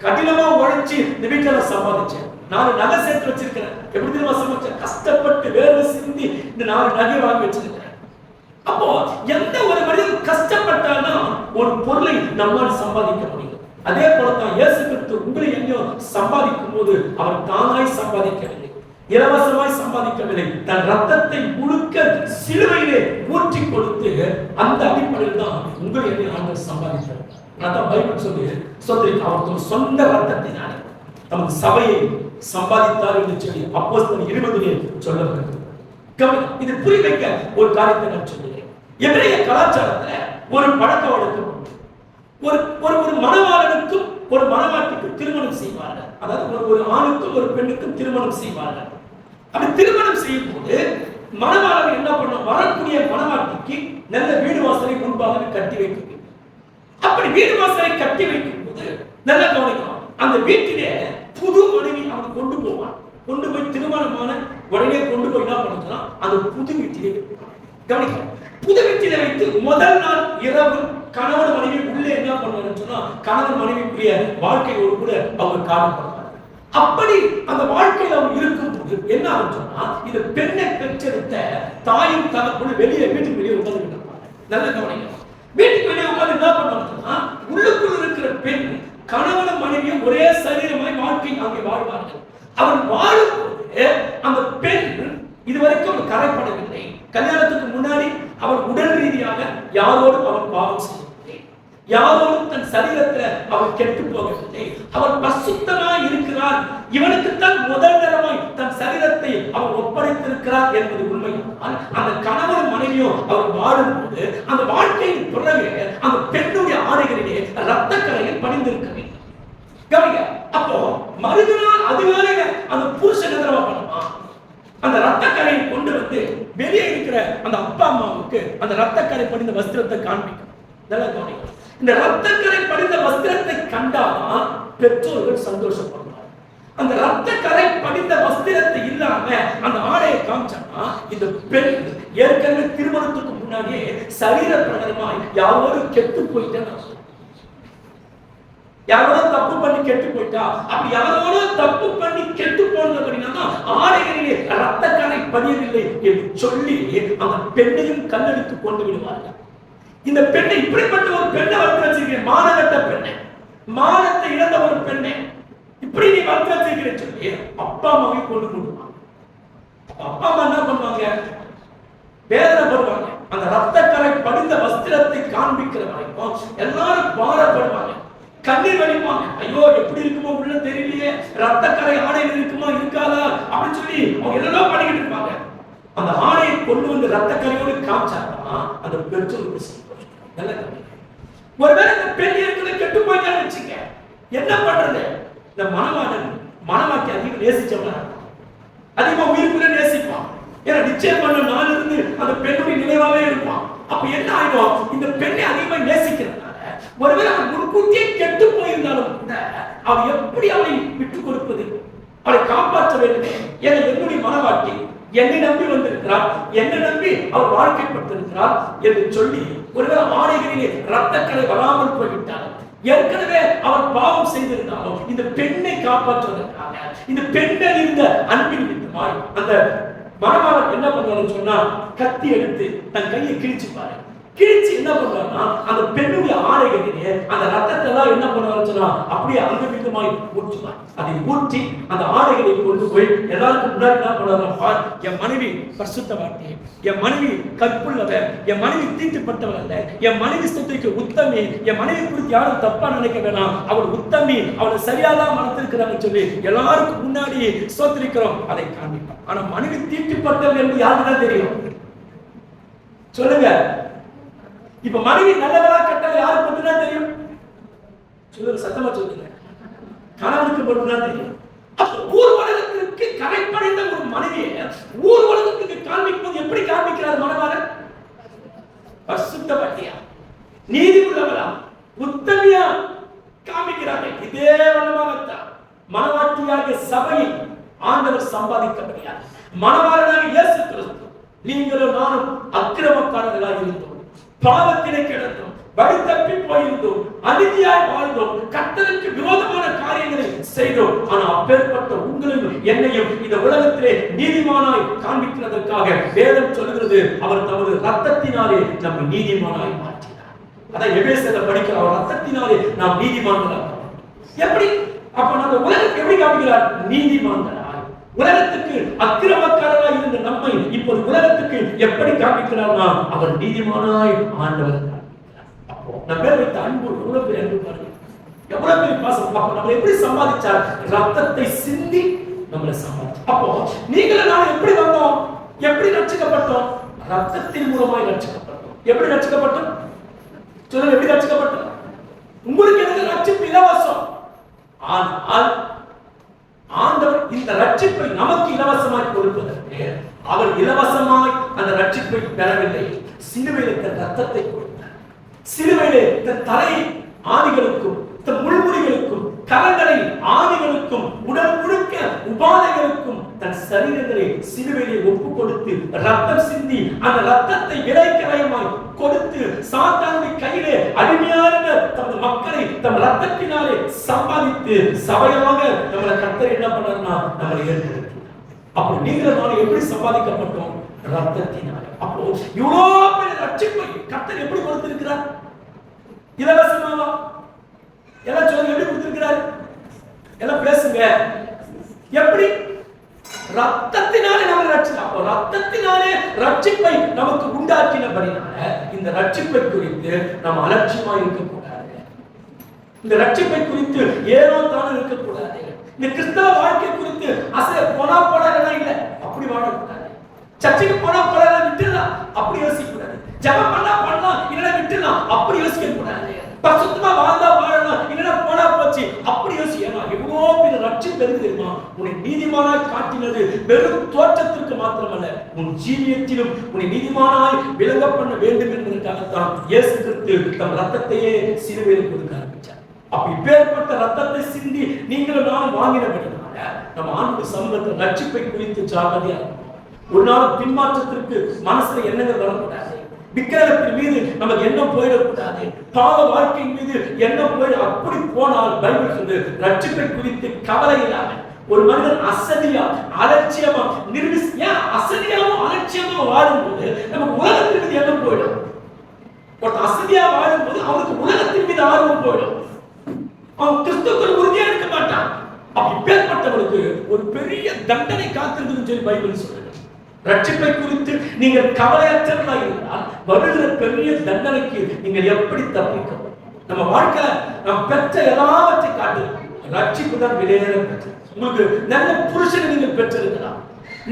கடினமா உழைச்சி இந்த வீட்டை நான் சம்பாதிச்சேன், 4 நகை சேர்த்து வச்சிருக்கிறேன், எப்படி தெரியுமா சம்பாதிச்சேன்? கஷ்டப்பட்டு வேலை சிந்தி இந்த 4 நகை வாங்கி வச்சிருக்கிறேன். அப்போ எந்த ஒரு மனிதன் கஷ்டப்பட்டாலும் ஒரு பொருளை நம்மால் சம்பாதிக்க முடியும். அதே போலதான் இயேசு கிறிஸ்து உங்களை எங்கேயோ சம்பாதிக்கும் போது அவர் தானாய் சம்பாதிக்கவில்லை, இலவசமாய் சம்பாதிக்கவில்லை, தன் ரத்தத்தை முழுக்க சிலுவையிலே ஊற்றி கொடுத்து அந்த அடிப்படையில் தான் உங்களை எங்கேயோ ஆண்டவர் சம்பாதிக்கிறார். அதான் பைபிள் சொல்லி அவர் சொந்த ரத்தத்தினாலே தமது சபையை சம்பாதித்தார் என்று சொல்லி அப்போஸ்தலர் 20 சொல்லப்படுகிறது. இது புரிய வைக்க ஒரு காரியத்தை நான் சொல்லுகிறேன். எபிரேய கலாச்சாரத்துல ஒரு பழக்க வழக்கம், ஒரு மணவாளனுக்கும் ஒரு மணவாட்டிக்கும் திருமணம் செய்வார்கள். அதாவது ஒரு ஆணுக்கும் ஒரு பெண்ணுக்கும் திருமணம் செய்வார்கள். அப்படி திருமணம் செய்யும் போது மணவாளன் என்ன பண்ண, வரக்கூடிய மணவாட்டிக்கு நல்ல வீடு வாசலை முன்பாக கட்டி வைக்க. அப்படி வீடு வாசலை கட்டி வைக்கும் போது நல்ல கவனிக்கணும், அந்த வீட்டிலே புது மனைவி அவன் கொண்டு போவான். கொண்டு போய் திருமணமான உடனே கொண்டு போய் என்ன பண்ணுறான், அந்த புது வீட்டிலே கவனிக்கணும். புது வீட்டிலே வைத்து முதல் நாள் இரவு கணவன் மனைவி உள்ளே என்ன பண்ணுவாங்கன்னு சொன்னா, கணவன் மனைவிக்குரிய வாழ்க்கையோடு கூட அவங்க காணப்படுவாங்க. அப்படி அந்த வாழ்க்கையில் அவங்க இருக்கும்போது என்ன ஆகும் சொன்னா, இந்த பெண்ணை பெற்றெடுத்த தாயும் தகப்பனும் வீட்டுக்கு வெளியே உட்கார்ந்து இருப்பாங்க. நல்ல கவனிக்கணும், வீட்டுக்கு வெளியே உட்கார்ந்து என்ன பண்ணுவாங்கன்னா, உள்ளுக்குள் இருக்கிற பெண் கணவன் மனைவியும் ஒரே சரீரமாய் வாழ்க்கை அங்கே வாழ்வார்கள். அவர் வாழும்போது அந்த பெண் இதுவரைக்கும் அவர் கரைப்படவில்லை. கல்யாணத்துக்கு முன்னாடி அவர் உடல் ரீதியாக யாரோடும் அவர் பாவம் செய்யவில்லை, யாரோடும் தன் சரீரத்தில் அவர் கெட்டு போகவில்லை. அவர் பரிசுத்தமாய் இருக்கிறார். இவனுக்குத்தான் முதல் தரமாய் தன் சரீரத்தை அவர் ஒப்படைத்திருக்கிறார் என்பது உண்மையானால், அந்த கணவன் மனைவியும் அவர் வாழும்போது அந்த வாழ்க்கையின் பிறகு அந்த பெண்ணுடைய ஆடைகளிலே ரத்த கரையில் படிந்திருக்க வேண்டும். கவனிங்க, அப்போ மறுநாள் அதிகாலையில அந்த புருஷன் எதிரவா பண்ணுமா, அந்த ரத்தக்கரையை கொண்டு வந்து வெளியே இருக்கிற அந்த அப்பா அம்மாவுக்கு அந்த ரத்தக்கரை படிந்த வஸ்திரத்தை காண்பிக்கும். நல்லா கவனிங்க, இந்த ரத்தக்கரை படிந்த வஸ்திரத்தை கண்டாதான் பெற்றோர்கள் சந்தோஷப்படுவார். அந்த ரத்தக்கரை படிந்த வஸ்திரத்தை இல்லாம அந்த ஆடையை காமிச்சாங்க, இந்த பெண் ஏற்கனவே திருமணத்துக்கு முன்னாடியே சரீர பிரகாரமாய் யாரோடு கெட்டு போயிட்டேன்னு, யாரோட தப்பு பண்ணி கெட்டு போயிட்டா. அப்படி யாரோட தப்பு பண்ணி கெட்டு போனது அப்படின்னா ஆடைகளிலே ரத்த கரை பதியவில்லை என்று சொல்லி அந்த பெண்ணையும் கல்லெடுத்து கொண்டு விடுவார்கள். இந்த பெண்ணை, இப்படிப்பட்ட ஒரு பெண்ணை வளர்த்து வச்சிருக்கேன், மானகட்ட பெண்ணை, மானத்தை இழந்த ஒரு பெண்ணை இப்படி நீ வளர்த்து வச்சிருக்கிறேன்னு சொல்லி அப்பா அம்மாவை கொண்டு கொடுப்பாங்க. அப்பா அம்மா என்ன பண்ணுவாங்க? வேதனைப்படுவாங்க. அந்த ரத்த கரை படிந்த வஸ்திரத்தை காண்பிக்கிற வரைக்கும் எல்லாரும் பாரப்படுவாங்க, கண்ணீர் வடிப்பாங்க. ஐயோ எப்படி இருக்குமோ உள்ள தெரியலையே, ரத்த கரை ஆடையில் இருக்குமா இருக்காதா அப்படின்னு சொல்லி அவங்க எல்லாம் பண்ணிக்கிட்டு இருப்பாங்க. அந்த ஆடையை கொண்டு வந்து ரத்த கரையோடு காமிச்சாங்கன்னா அந்த பெற்றோருக்கு சந்தோஷம். நல்ல கதை. ஒருவேளை இந்த பெண் ஏற்கனவே கெட்டு போயிட்டான்னு வச்சுக்க, என்ன பண்றது? இந்த மனவாட்டி அதிகம் நேசிச்சவனா, அதிகமா உயிருக்குள்ள நேசிப்பான். ஏன்னா நிச்சயம் பண்ண நாள் இருந்து அந்த பெண்ணுடைய நினைவாவே இருப்பான். அப்ப என்ன ஆயிடும்? இந்த பெண்ணை அதிகமா நேசிக்கிறதுனால ஒருவேளை அவன் முன்கூட்டியே கெட்டு போயிருந்தாலும் கூட அவன் எப்படி அவனை விட்டுக் கொடுப்பது? அவளை காப்பாற்ற வேண்டும். ஏன்னா என்னுடைய மனவாட்டி என்னை நம்பி வந்திருக்கிறார், என்னை நம்பி அவர் வாழ்க்கைப்பட்டிருக்கிறார் என்று சொல்லி ஒருவேளை ஆடைகளிலே ரத்தக்கரை வராமல் போய்விட்டார். ஏற்கனவே அவர் பாவம் செய்திருந்தாலும் இந்த பெண்ணை காப்பாற்றுவதற்காக, இந்த பெண்ணில் இருந்த அன்பின் நிமித்தமாய் அந்த மணவாளன் என்ன பண்ணுவாருன்னு சொன்னா, கத்தி எடுத்து தன் கையை கிழிச்சுப்பாரு. கிழிச்சு என்ன பண்ணுவாருன்னா அந்த பெண்ணுடைய ஆடைகளிலே அந்த ரத்தத்தை எல்லாம் என்ன பண்ணுவாருன்னு சொன்னா அப்படியே அந்த விதமாய் ஊற்றுவார். அதை ஊற்றி அந்த ஆடைகளை கொண்டு போய் எல்லாருக்கும் முன்னாடி என்ன பண்ணுவாங்க? என் மனைவி பரிசுத்தவாட்டி, என் மனைவி கற்புள்ளவர், என் மனைவி தீட்டுப்பட்டவர் அல்ல, என் மனைவி சொத்துக்கு உத்தமி, என் மனைவி குறித்து யாரும் தப்பா நினைக்க வேணாம், அவள் உத்தமி, அவளை சரியாதான் மனத்திருக்கிறாங்க சொல்லி எல்லாருக்கும் முன்னாடி சோத்திருக்கிறோம். அதை காண்பிப்பார். ஆனா மனைவி தீட்டுப்பட்டவர் என்று யாருக்குதான் தெரியும்? சொல்லுங்க. இப்ப மனைவி நல்லவரா கெட்டவரா யாருக்கு மட்டும்தான் தெரியும்? சொல்லுங்க, சத்தமா சொல்லுங்க. கணவனுக்கு மட்டும்தான் தெரியும். ஊர் உலகத்திற்கு கரைப்படைந்த ஒரு மனைவியை ஊர் உலகத்துக்கு காண்பிப்பது எப்படி காண்பிக்கிறார் மணவாளன்? பரிசுத்தவாட்டியா, நீதி உள்ளவரா, உத்தமியா காண்பிக்கிறார்கள். இதே வண்ணமாகத்தான் மணவாட்டியாக சபையை ஆண்டவர் சம்பாதிக்க முடியாது. மணவாளனாக இயேசு கிறிஸ்து நீங்களும் நானும் அக்கிரமக்காரர்களாக இருந்தோம், பாவத்திலே கிடந்தோம், வழி தப்பி போயிருந்தோம், அநீதியாய் வாழ்ந்தோம், கர்த்தருக்கு விரோதமான காரியங்களை செய்தோம். ஆனா அப்பேற்பட்ட உங்களையும் என்னையும் இந்த உலகத்திலே நீதிமானாய் காண்பிக்கிறதற்காக வேதம் சொல்கிறது, அவர் தமது ரத்தத்தினாலே நம்மை நீதிமானாய் மாற்றினார். அதான் எபேசியர்ல படிக்கிற, அவர் ரத்தத்தினாலே நாம் நீதிமான்களாக. எப்படி? அப்ப நம்ம உலகத்துக்கு எப்படி காண்பிக்கிறார்? நீதிமான்களாய். உலகத்துக்கு அக்கிரமக்காரராய் இருந்த நம்மை இப்போது உலகத்துக்கு எப்படி காண்பிக்கிறார்னா அவர் நீதிமானாய் ஆண்டவர் காண்பிக்கிறார். அப்போ நம்ம வைத்த அன்பு எவ்வளவு பெரிய அன்பு பாருங்க, எவ்வளவு பெரிய பாசம். அப்ப நம்ம எப்படி சம்பாதிச்சார்? ரத்தத்தை சிந்தி நம்மளை சம்பாதிச்சார். அப்போ நீங்களும் நான் எப்படி வந்தோம்? எப்படி ரட்சிக்கப்பட்டோம்? ரத்தத்தின் மூலமாய் ரட்சிக்கப்பட்டோம். எப்படி ரட்சிக்கப்பட்டோம்? சொல்லுங்க, எப்படி ரட்சிக்கப்பட்டோம்? உங்களுக்கு எனக்கு ரட்சிப்பு இலவசம். ஆனால் ஆண்டவர் இந்த ரட்சிப்பை நமக்கு இலவசமாய் கொடுப்பதற்கு அவர் இலவசமாய் அந்த ரட்சிப்பை பெறவில்லை. சிலுவையில் தன் ரத்தத்தை கொடுத்தார். சிலுவையில் தன் தலை ஆணிகளுக்கும் தன் முள்முடிகளுக்கும் கரங்களை ஆணிகளுக்கும் உடல் முழுக்க உபாதைகளுக்கும் தன் சரீரங்களை சிலுவையிலே ஒப்பு கொடுத்து ரத்தம் சிந்தி அந்த ரத்தத்தை விலைக்கரையமாய் கொடுத்து சாத்தானுடைய கையிலே அடிமையான தமது மக்களை தம் ரத்தத்தினாலே சம்பாதித்து சபையாக நம்மளை கர்த்தர் என்ன பண்ணார்னா நம்மளை ஏற்படுத்தினார். அப்போ நீங்கள் நாளை எப்படி சம்பாதிக்கப்பட்டோம்? ரத்தத்தினாலே. அப்போ இவ்வளவு பெரிய ரட்சிப்பை கர்த்தர் எப்படி கொடுத்திருக்கிறார்? இலவசமாவா? எல்லாம் சொல்லுங்க, எப்படி கொடுத்திருக்கிறார்? எல்லாம் பேசுங்க. எப்படி? ரத்தத்தினாலே நம்ம ரட்சிப்போம். அப்போ ரத்தத்தினாலே ரட்சிப்பை நமக்கு உண்டாக்கினபடினால இந்த ரட்சிப்பை குறித்து நாம் அலட்சியமா இருக்கக்கூடாது. இந்த ரட்சிப்பை குறித்து ஏனோ தானே இருக்கக்கூடாது. இந்த கிறிஸ்தவ வாழ்க்கை குறித்து அசை போனா போடாதா இல்ல அப்படி வாழக்கூடாது. சர்ச்சைக்கு போனா போடாத விட்டுலாம் அப்படி யோசிக்க கூடாது. ஜெபம் பண்ணா பண்ணலாம் இல்லைன்னா விட்டுலாம் அப்படி யோசிக்க கூடாது. பரிசுத்தமா வாழ்ந்தா வாழலாம் இல்லைன்னா போனா போச்சு அப்படி யோசிக்கலாம். எவ்வளோ பெரிய ரட்சிப்பு எது தெரியுமா? உன்னை நீதிமானாய் காட்டினது வெறும் தோற்றத்திற்கு மாத்திரமல்ல, உன் ஜீவியத்திலும் உன்னை நீதிமானாய் விளங்க பண்ண வேண்டும் என்பதற்காகத்தான் இயேசு கிறிஸ்து தம் ரத்தத்தையே சிலுவையில் கொடுக்க ஆரம்பிச்சார். அப்படி இப்பேற்பட்ட ரத்தத்தை சிந்தி நீங்களும் நானும் வாங்கினபடினால நம்ம ஆண்டு சமூகத்தில் ரட்சிப்பை குறித்து ஜாகிரதையா இருக்கும். ஒரு நாள் பின்மாற்றத்திற்கு மனசுல எண்ணங்கள் வரக்கூடாது. விக்கிரகத்தின் மீது நமக்கு எண்ணம் போயிடக்கூடாது. பாவ வாழ்க்கையின் மீது எண்ணம் போயிட. அப்படி போனால் பைபிள் சொல்லு ரட்சிப்பை குறித்து கவலை இல்லாம ஒரு மனிதன் அசதியா அலட்சியமா அசதியாவும் அலட்சியமா வாழும்போது நமக்கு உலகத்தின் மீது எண்ணம் போயிடும். ஒரு அசதியா வாழும்போது அவனுக்கு உலகத்தின் மீது ஆர்வம் போயிடும். அவன் கிறிஸ்துவுக்குள் உறுதியா இருக்க மாட்டான். அப்பேற்பட்டவனுக்கு ஒரு பெரிய தண்டனை காத்திருக்குன்னு சொல்லி பைபிள் சொல்லுது. ரட்சிப்பை குறித்து நீங்கள் கவலையற்றவர்களாக இருந்தால் வருகிற பெரிய தண்டனைக்கு நீங்கள் எப்படி தப்பிக்கும்? நம்ம வாழ்க்கையில நாம் பெற்ற எல்லாவற்றை காட்டு ரட்சிப்பு தான் விலையேற பெற்றது. உங்களுக்கு நல்ல புருஷனை நீங்கள் பெற்றிருக்கலாம்,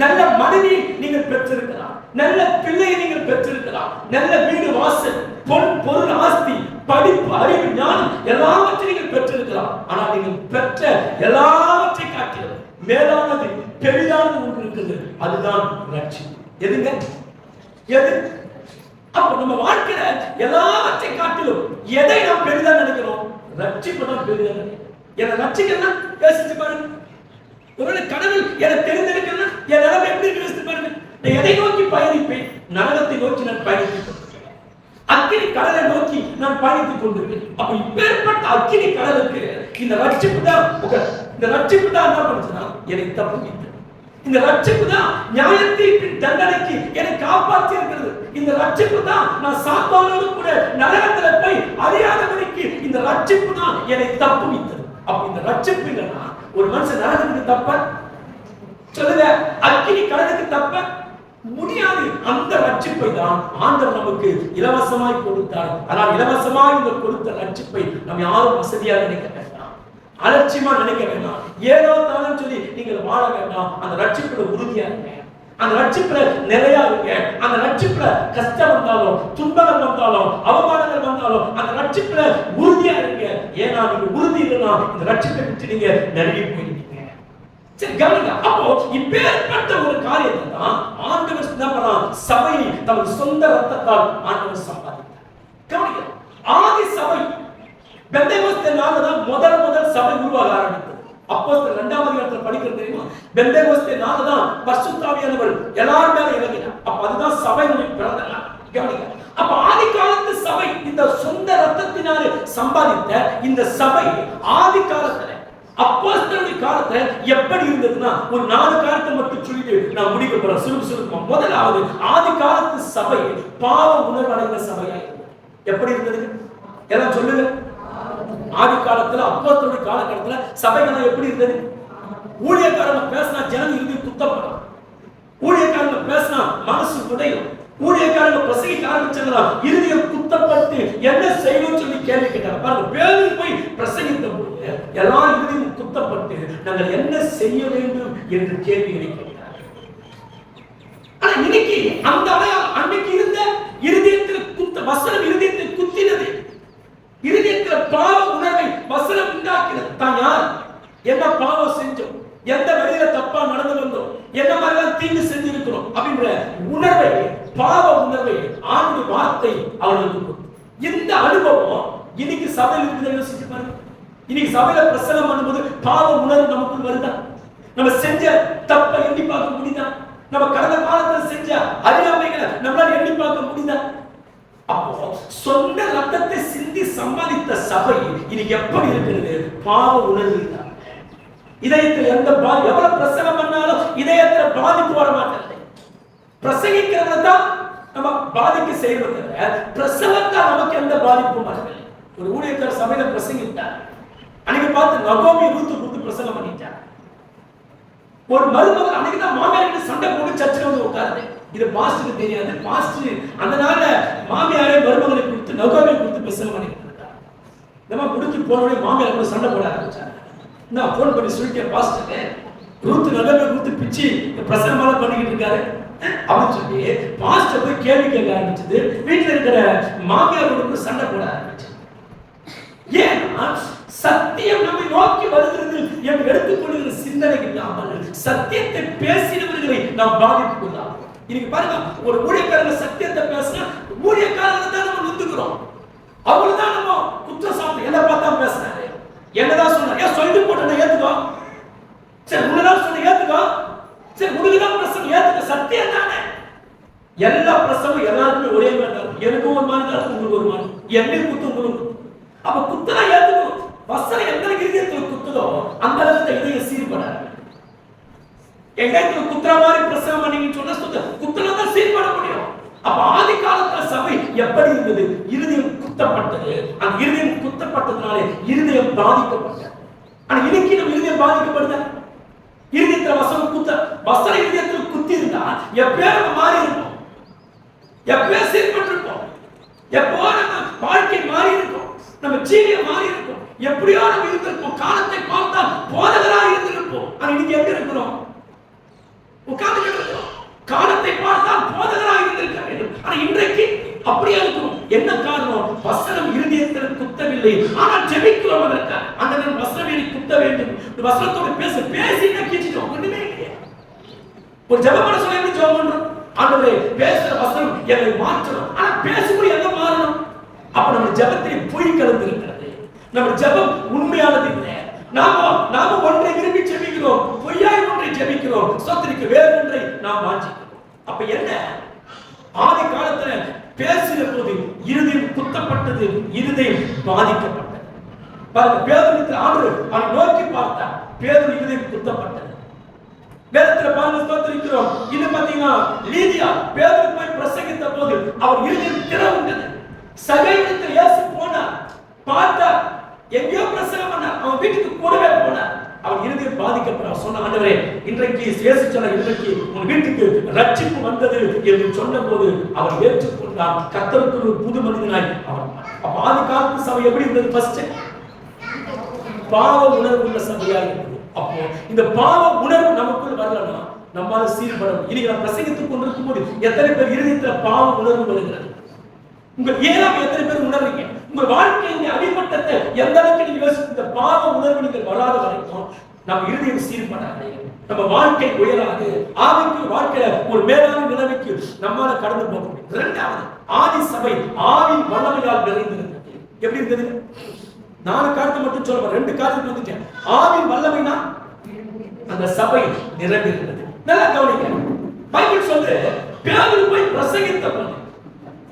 நல்ல மனைவி நீங்கள் பெற்றிருக்கலாம், நல்ல பிள்ளையை நீங்கள் பெற்றிருக்கலாம், நல்ல வீடு வாசல் பொன் பொருள் ஆஸ்தி படிப்பு அறிவு ஞானம் எல்லாவற்றையும் நீங்கள் பெற்றிருக்கலாம். ஆனால் நீங்கள் பெற்ற எல்லாவற்றை காட்டிலும் மேலானது பெரிதானது ஒன்று இருக்குது. அதுதான் ரட்சிப்பு. எதுங்க? எது? அப்ப நம்ம வாழ்க்கையில எல்லாவற்றை காட்டிலும் எதை நாம் பெரிதா நினைக்கிறோம்? ரட்சிப்பு தான் பெரிதா நினைக்கிறோம். என்ன ரட்சிக்கணும் யோசிச்சு பாருங்க. ஒருவேளை கடவுள் என்னை தெரிந்தெடுக்கணும் என் நிலைமை எப்படி யோசிச்சு பாருங்க. நான் எதை நோக்கி பயணிப்பேன்? நரகத்தை நோக்கி நான் பயணிப்பேன். அக்கினி கடலை நோக்கி நான் பயணித்துக் கொண்டிருக்கிறேன். அப்ப இப்பேற்பட்ட அக்கினி கடலுக்கு இந்த ரட்சிப்பு தான் என்ன பண்ணுச்சுன்னா என்னை தப்புவித்தது. இந்த ரட்சிப்பு தான் நியாயத்தீர்ப்பின் தண்டனைக்கு என்னை காப்பாற்றி இருக்கிறது. இந்த ரட்சிப்பு தான் நான் சாத்தானோடு கூட நரகத்துல போய் அறியாதவனுக்கு இந்த ரட்சிப்பு தான் என்னை தப்புவித்தது. அப்ப இந்த ரட்சிப்பு இல்லைன்னா ஒரு மனுஷன் நரகத்துக்கு தப்ப சொல்லுங்க, அக்கினி கடலுக்கு தப்ப முடியாது. அந்த ரட்சிப்பை தான் ஆண்டவர் நமக்கு இலவசமாய் கொடுத்தார். ஆனால் இலவசமாய் இந்த கொடுத்த ரட்சிப்பை நம்ம யாரும் வசதியாக நினைக்க வேண்டாம், அலட்சியமா நினைக்க வேண்டாம், ஏதோ தானு சொல்லி நீங்கள் வாழ வேண்டாம். அந்த ரட்சிப்புல உறுதியா இருங்க, அந்த ரட்சிப்புல நிறையா இருங்க. அந்த ரட்சிப்புல கஷ்டம் வந்தாலும் துன்பங்கள் வந்தாலும் அவமானங்கள் வந்தாலும் அந்த ரட்சிப்புல உறுதியா இருங்க. ஏன்னா நீங்க உறுதி இல்லைன்னா இந்த ரட்சிப்பை விட்டு நீங்க நழுவி போயிருக்கீங்க. சரி கவனிங்க. அப்போ இப்பேற்பட்ட ஒரு காரியத்தை தான் ஆண்டவர் சபையை தமது சொந்த ரத்தத்தால் ஆண்டவர் சம்பாதித்தார். கவனிங்க, ஆதி சபை பெந்தேகோஸ்தே நாள்ல தான் முதல் சபை உருவாக ஆரம்பித்தது. அப்போஸ்தலர் 2ஆம் அதிகாரத்துல படிக்கிறது தெரியுமா? பெந்தேகோஸ்தே நாள்ல தான் பரிசுத்த ஆவியானவர் எல்லாரும் மேல இறங்கினார். அப்ப அதுதான் சபையினுடைய பிறந்த நாள். கவனிங்க, அப்ப ஆதி காலத்து சபை இந்த சொந்த ரத்தத்தினாலே சம்பாதித்த இந்த சபை ஆதி காலத்துல அப்போஸ்தலருடைய காலத்துல எப்படி இருந்ததுன்னா ஒரு 4 காரியத்தை மட்டும் சொல்லிட்டு நான் முடிக்க போறேன் சுருக்கமா. முதலாவது, ஆதி காலத்து சபை பாவ உணர்வு அடைந்த சபையா எப்படி இருந்தது? எல்லாம் சொல்லுங்க. ஆதி காலத்துல அப்போஸ்தலருடைய காலகட்டத்துல சபைகள் எப்படி இருந்தது? ஊழியக்காரங்க பேசினா ஜனம் இறுதி குத்தப்படும், ஊழியக்காரங்க பேசினா மனசு உடையும், ஊழியக்காரங்க பிரசங்கிக்க ஆரம்பிச்சாங்களா இறுதியில் குத்தப்பட்டு என்ன செய்யணும்னு சொல்லி கேள்வி கேட்டாங்க. பாருங்க, பேரில் போய் பிரசங்கித்த போது எல்லா இறுதியும் குத்தப்பட்டு நாங்கள் என்ன செய்ய வேண்டும் என்று கேள்விகளை கேட்டார். ஆனா இன்னைக்கு அந்த அன்னைக்கு இருந்த இருதயத்தில் குத்த வசனம் இருதயத்தை குத்தினது, இருதயத்தில் பாவ உணர்வை வசனம் உண்டாக்கினது. தான் யார், என்ன பாவம் செஞ்சோம், எந்த வழியில தப்பா நடந்து வந்தோம், என்ன மாதிரிலாம் தீங்கு செஞ்சிருக்கிறோம் அப்படின்ற உணர்வை, பாவ உணர்வை ஆண்டுடைய வார்த்தை அவர்களுக்கு. இந்த அனுபவம் இன்னைக்கு சபையில் இருக்குதுன்னு யோசிச்சு பாருங்க. இன்னைக்கு சபையில பிரசங்கம் பண்ணும்போது பாவ உணர்வு நமக்குள் வருதா? நம்ம செஞ்ச தப்பை எண்ணி பார்க்க முடியுதா? நம்ம கடந்த காலத்தில் செஞ்ச அறியாமைகளை நம்மளால எண்ணி பார்க்க முடியுதா? அப்போ சொந்த ரத்தத்தை சிந்தி சம்பாதித்த சபை இன்னைக்கு எப்படி இருக்கிறது? பாவ உணர்வு தான். இதயத்தில் எந்த எவ்வளவு பிரசங்கம் பண்ணாலும் இதயத்துல பாதிப்பு வர மாட்டேங்குது. பிரசங்கிக்கிறத தான் நம்ம பாதிக்க செய்யறது, பிரசங்கத்தால் நமக்கு எந்த பாதிப்பும் வரவில்லை. ஒரு ஊழியக்கார சபையில பிரசங்கித்தார். அன்னைக்கு பார்த்து நகோமி ரூத்து கொடுத்து பிரசங்கம் பண்ணிட்டார். ஒரு மருமகள் அன்னைக்கு தான் மாமியார் சண்டை போட்டு சர்ச்சில் வந்து உட்காருது. இது பாஸ்டருக்கு தெரியாது. பாஸ்டர் அதனால மாமியாரே மருமகளை கொடுத்து நகோமி கொடுத்து பிரசங்கம் பண்ணிட்டு இருக்கார். நம்ம முடிஞ்சு போனோடனே மாமியார் கூட சண்டை போட ஆரம்பிச்சாங்க. நான் போன் பண்ணி சொல்லிட்டேன், பாஸ்டர் ரூத்து நகோமி கொடுத்து பிச்சு பிரசங்கம் பண்ணிக்கிட்டு இருக்காரு அப்படின்னு சொல்லி பாஸ்டர் போய் கேள்வி கேட்க ஆரம்பிச்சது. வீட்டில் இருக்கிற மாமியாரோட சண்டை போட ஆரம்பிச்சு. ஏன்னா சத்தியம் நம்மை நோக்கி வருகிறது என்று எடுத்துக்கொள்கிற சிந்தனை இல்லாமல் சத்தியத்தை பேசினவர்களை நாம் பாதித்துக் கொள்ளலாம். இன்னைக்கு பாருங்க, ஒரு ஊழியக்காரங்க சத்தியத்தை பேசினா ஊழியக்காரங்க தான் நம்ம நொந்துக்கிறோம். அவங்கதான் நம்ம குற்றம் சாப்பிட்டு என்ன பார்த்தா பேசினாரு, என்னதான் சொன்னார், ஏன் சொல்லிட்டு போட்டேன் ஏத்துக்கோ, சரி உன்னதான் சொன்ன ஏத்துக்கோ, சரி உனக்குதான் பிரச்சனை ஏத்துக்க சத்தியம் தானே. எல்லா பிரசவம் எல்லாருக்குமே ஒரே மாதிரி தான். எனக்கு ஒரு மாதிரி தான், உங்களுக்கு ஒரு மாதிரி. என்னையும் குத்து உங்களுக்கு. அப்ப குத்தனா ஏத்துக்கணும். வசனம் எந்த இதயத்துல குத்துதோ அந்த அளவுக்கு இதயம் சீர்படாது. எங்க குத்துற மாதிரி பிரசவம் பண்ணீங்கன்னு சொன்னா குத்துனா தான் சீர்பட முடியும். அப்ப ஆதி காலத்துல சபை எப்படி இருந்தது? இருதயம் குத்தப்பட்டது. அந்த இருதயம் குத்தப்பட்டதுனாலே இருதயம் பாதிக்கப்பட்டது. ஆனா இன்னைக்கு நம்ம இருதயம் பாதிக்கப்படுதா? இருதயத்துல வசன இருதயத்தில் குத்தி இருந்தா எப்பயோ நம்ம மாறி இருப்போம், எப்பயோ சீர்பட்டிருப்போம், எப்போ நம்ம வாழ்க்கை மாறி இருக்கும், நம்ம ஜீவியம் மாறி இருக்கும், எப்படியோ நம்ம இருந்திருப்போம். காலத்தை பார்த்தா போதகராக இருந்திருப்போம். ஆனா இன்னைக்கு எங்க இருக்கிறோம்? உட்கார்ந்து இருக்கிறோம். காலத்தை பார்த்தால் போதகராக இருந்திருக்க வேண்டும். ஆனா இன்றைக்கு அப்படியே இருக்கும். என்ன காரணம்? வசனம் இருதயத்தில் குத்தவில்லை. ஆனால் ஜெபிக்கிறோம். அதற்கு அந்த வசனம் எனக்கு குத்த வேண்டும். வசனத்தோட பேசி கீச்சிட்டோம். ஒண்ணுமே இல்லையே. ஒரு ஜெபம் பண்ண சொல்லி எப்படி ஜெபம் பண்றோம்? ஆண்டவரே பேசுற வசனம் என்னை மாற்றணும். ஆனா பேசும்போது என்ன மாறணும்? அப்ப நம்ம ஜெபத்தில் பொய் கலந்து இருக்கிறது. நம்ம ஜெபம் உண்மையானது இல்லை. நாம ஒன்றை விரும்பி ஜெபிக்கிறோம், பொய்யாய் ஒன்றை ஜெபிக்கிறோம், சோத்திரிக்கு வேறு ஒன்றை நாம் வாஞ்சிக்கிறோம். அப்ப என்ன? ஆதி காலத்துல பேசின போது இருதயம் குத்தப்பட்டது, இருதயம் பாதிக்கப்பட்டது. பாருங்க, பேதுரு ஆண்டவர் அவனை நோக்கி பார்த்தா பேதுரு இருதயம் குத்தப்பட்டது. வேதத்துல பாருங்க, ஸ்தோத்திரிக்கிறோம். இது பாத்தீங்கன்னா லீதியா பேதுரு போய் பிரசங்கித்த போது அவர் இருதயம் திறவுண்டது. சகையிடத்தில் இயேசு போனார், பார்த்தா எங்கேயோ பிரசங்கம் பண்ணார், அவன் வீட்டுக்கு கூடவே போனார். அவன் இருதயம் பாதிக்கப்பட்டார். சொன்ன, ஆண்டவரே இன்றைக்கு இயேசு சொன்ன, இன்றைக்கு உன் வீட்டுக்கு ரட்சிப்பு வந்தது என்று சொன்ன போது அவர் ஏற்றுக்கொண்டார். கர்த்தருக்கு ஒரு புது மனிதனாய் அவன். அப்ப ஆதி காலத்து சபை எப்படி இருந்தது? ஃபர்ஸ்ட் பாவ உணர்வு உள்ள சபையா இருந்தது. அப்போ இந்த பாவ உணர்வு நமக்குள் வரலன்னா நம்மால சீர்படும். இன்னைக்கு நான் பிரசங்கித்துக் கொண்டிருக்கும் போது எத்தனை பேர் இருதயத்துல பாவ உணர்வு வருகிறது? உங்க ஏழாம் எத்தனை பேர் உணர்றீங்க? உங்க வாழ்க்கையின் அடிமட்டத்தை எந்த அளவுக்கு நீங்க இந்த பாவ உணர்வு நீங்கள் வராத வரைக்கும் நம்ம இருதயம் சீர்படாது, நம்ம வாழ்க்கை உயராது. ஆவிக்கு வாழ்க்கையில ஒரு மேலான நிலைமைக்கு நம்மால கடந்து போக முடியும். இரண்டாவது, ஆதி சபை ஆவின் வல்லமையால் நிறைந்திருந்தது. எப்படி இருந்தது? 4 காரியத்தை மட்டும் சொல்லுவேன், 2 காரியத்துக்கு வந்துட்டேன். ஆவின் வல்லமைனா அந்த சபை நிறைந்திருந்தது. நல்லா கவனிங்க. பைபிள் சொல்லுது, பேதுரு போய் பிரசங்கித்த போது,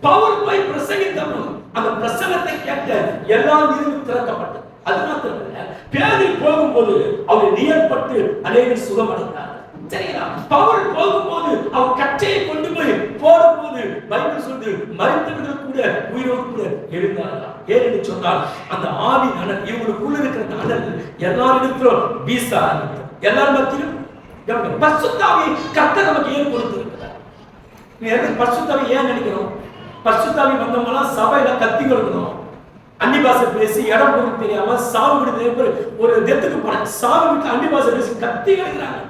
பவுல் போய் பிரசங்கித்த போது அந்த பிரசங்கத்தை கேட்ட எல்லா இருதயமும் திறக்கப்பட்டது. அது மாத்திரமல்ல, பேதுரு போகும்போது அவர் நியற்பட்டு அநேகர் சுகமடைந்தார். சரிங்களா? பவுல் போகும்போது அவர் கச்சையை கொண்டு போய் போடும்போது பைபிள் சொல்லுது, மரித்தவர்கள் கூட உயிரோடு கூட எழுந்தார்கள். ஏன்னு சொன்னால் அந்த ஆவி அனல், இவங்களுக்குள்ள இருக்கிற அனல் எல்லாரிடத்திலும் வீச ஆரம்பித்தது. எல்லாரும் மத்தியிலும் பரிசுத்த ஆவி கர்த்தர் நமக்கு ஏன் கொடுத்திருக்கிறார்? பரிசுத்த ஆவி ஏன் நினைக்கிறோம்? பரிசுத்த ஆவி வந்தவங்கலாம் சபையில கத்தி கொடுக்கணும், அன்னி பாஷை பேசி இடம் பொருள் தெரியாம சாவு விடுது. ஒரு தெத்துக்கு போன சாவு வீட்டுல அன்னி பாஷை பேசி கத்தி கிடைக்கிறாங்க.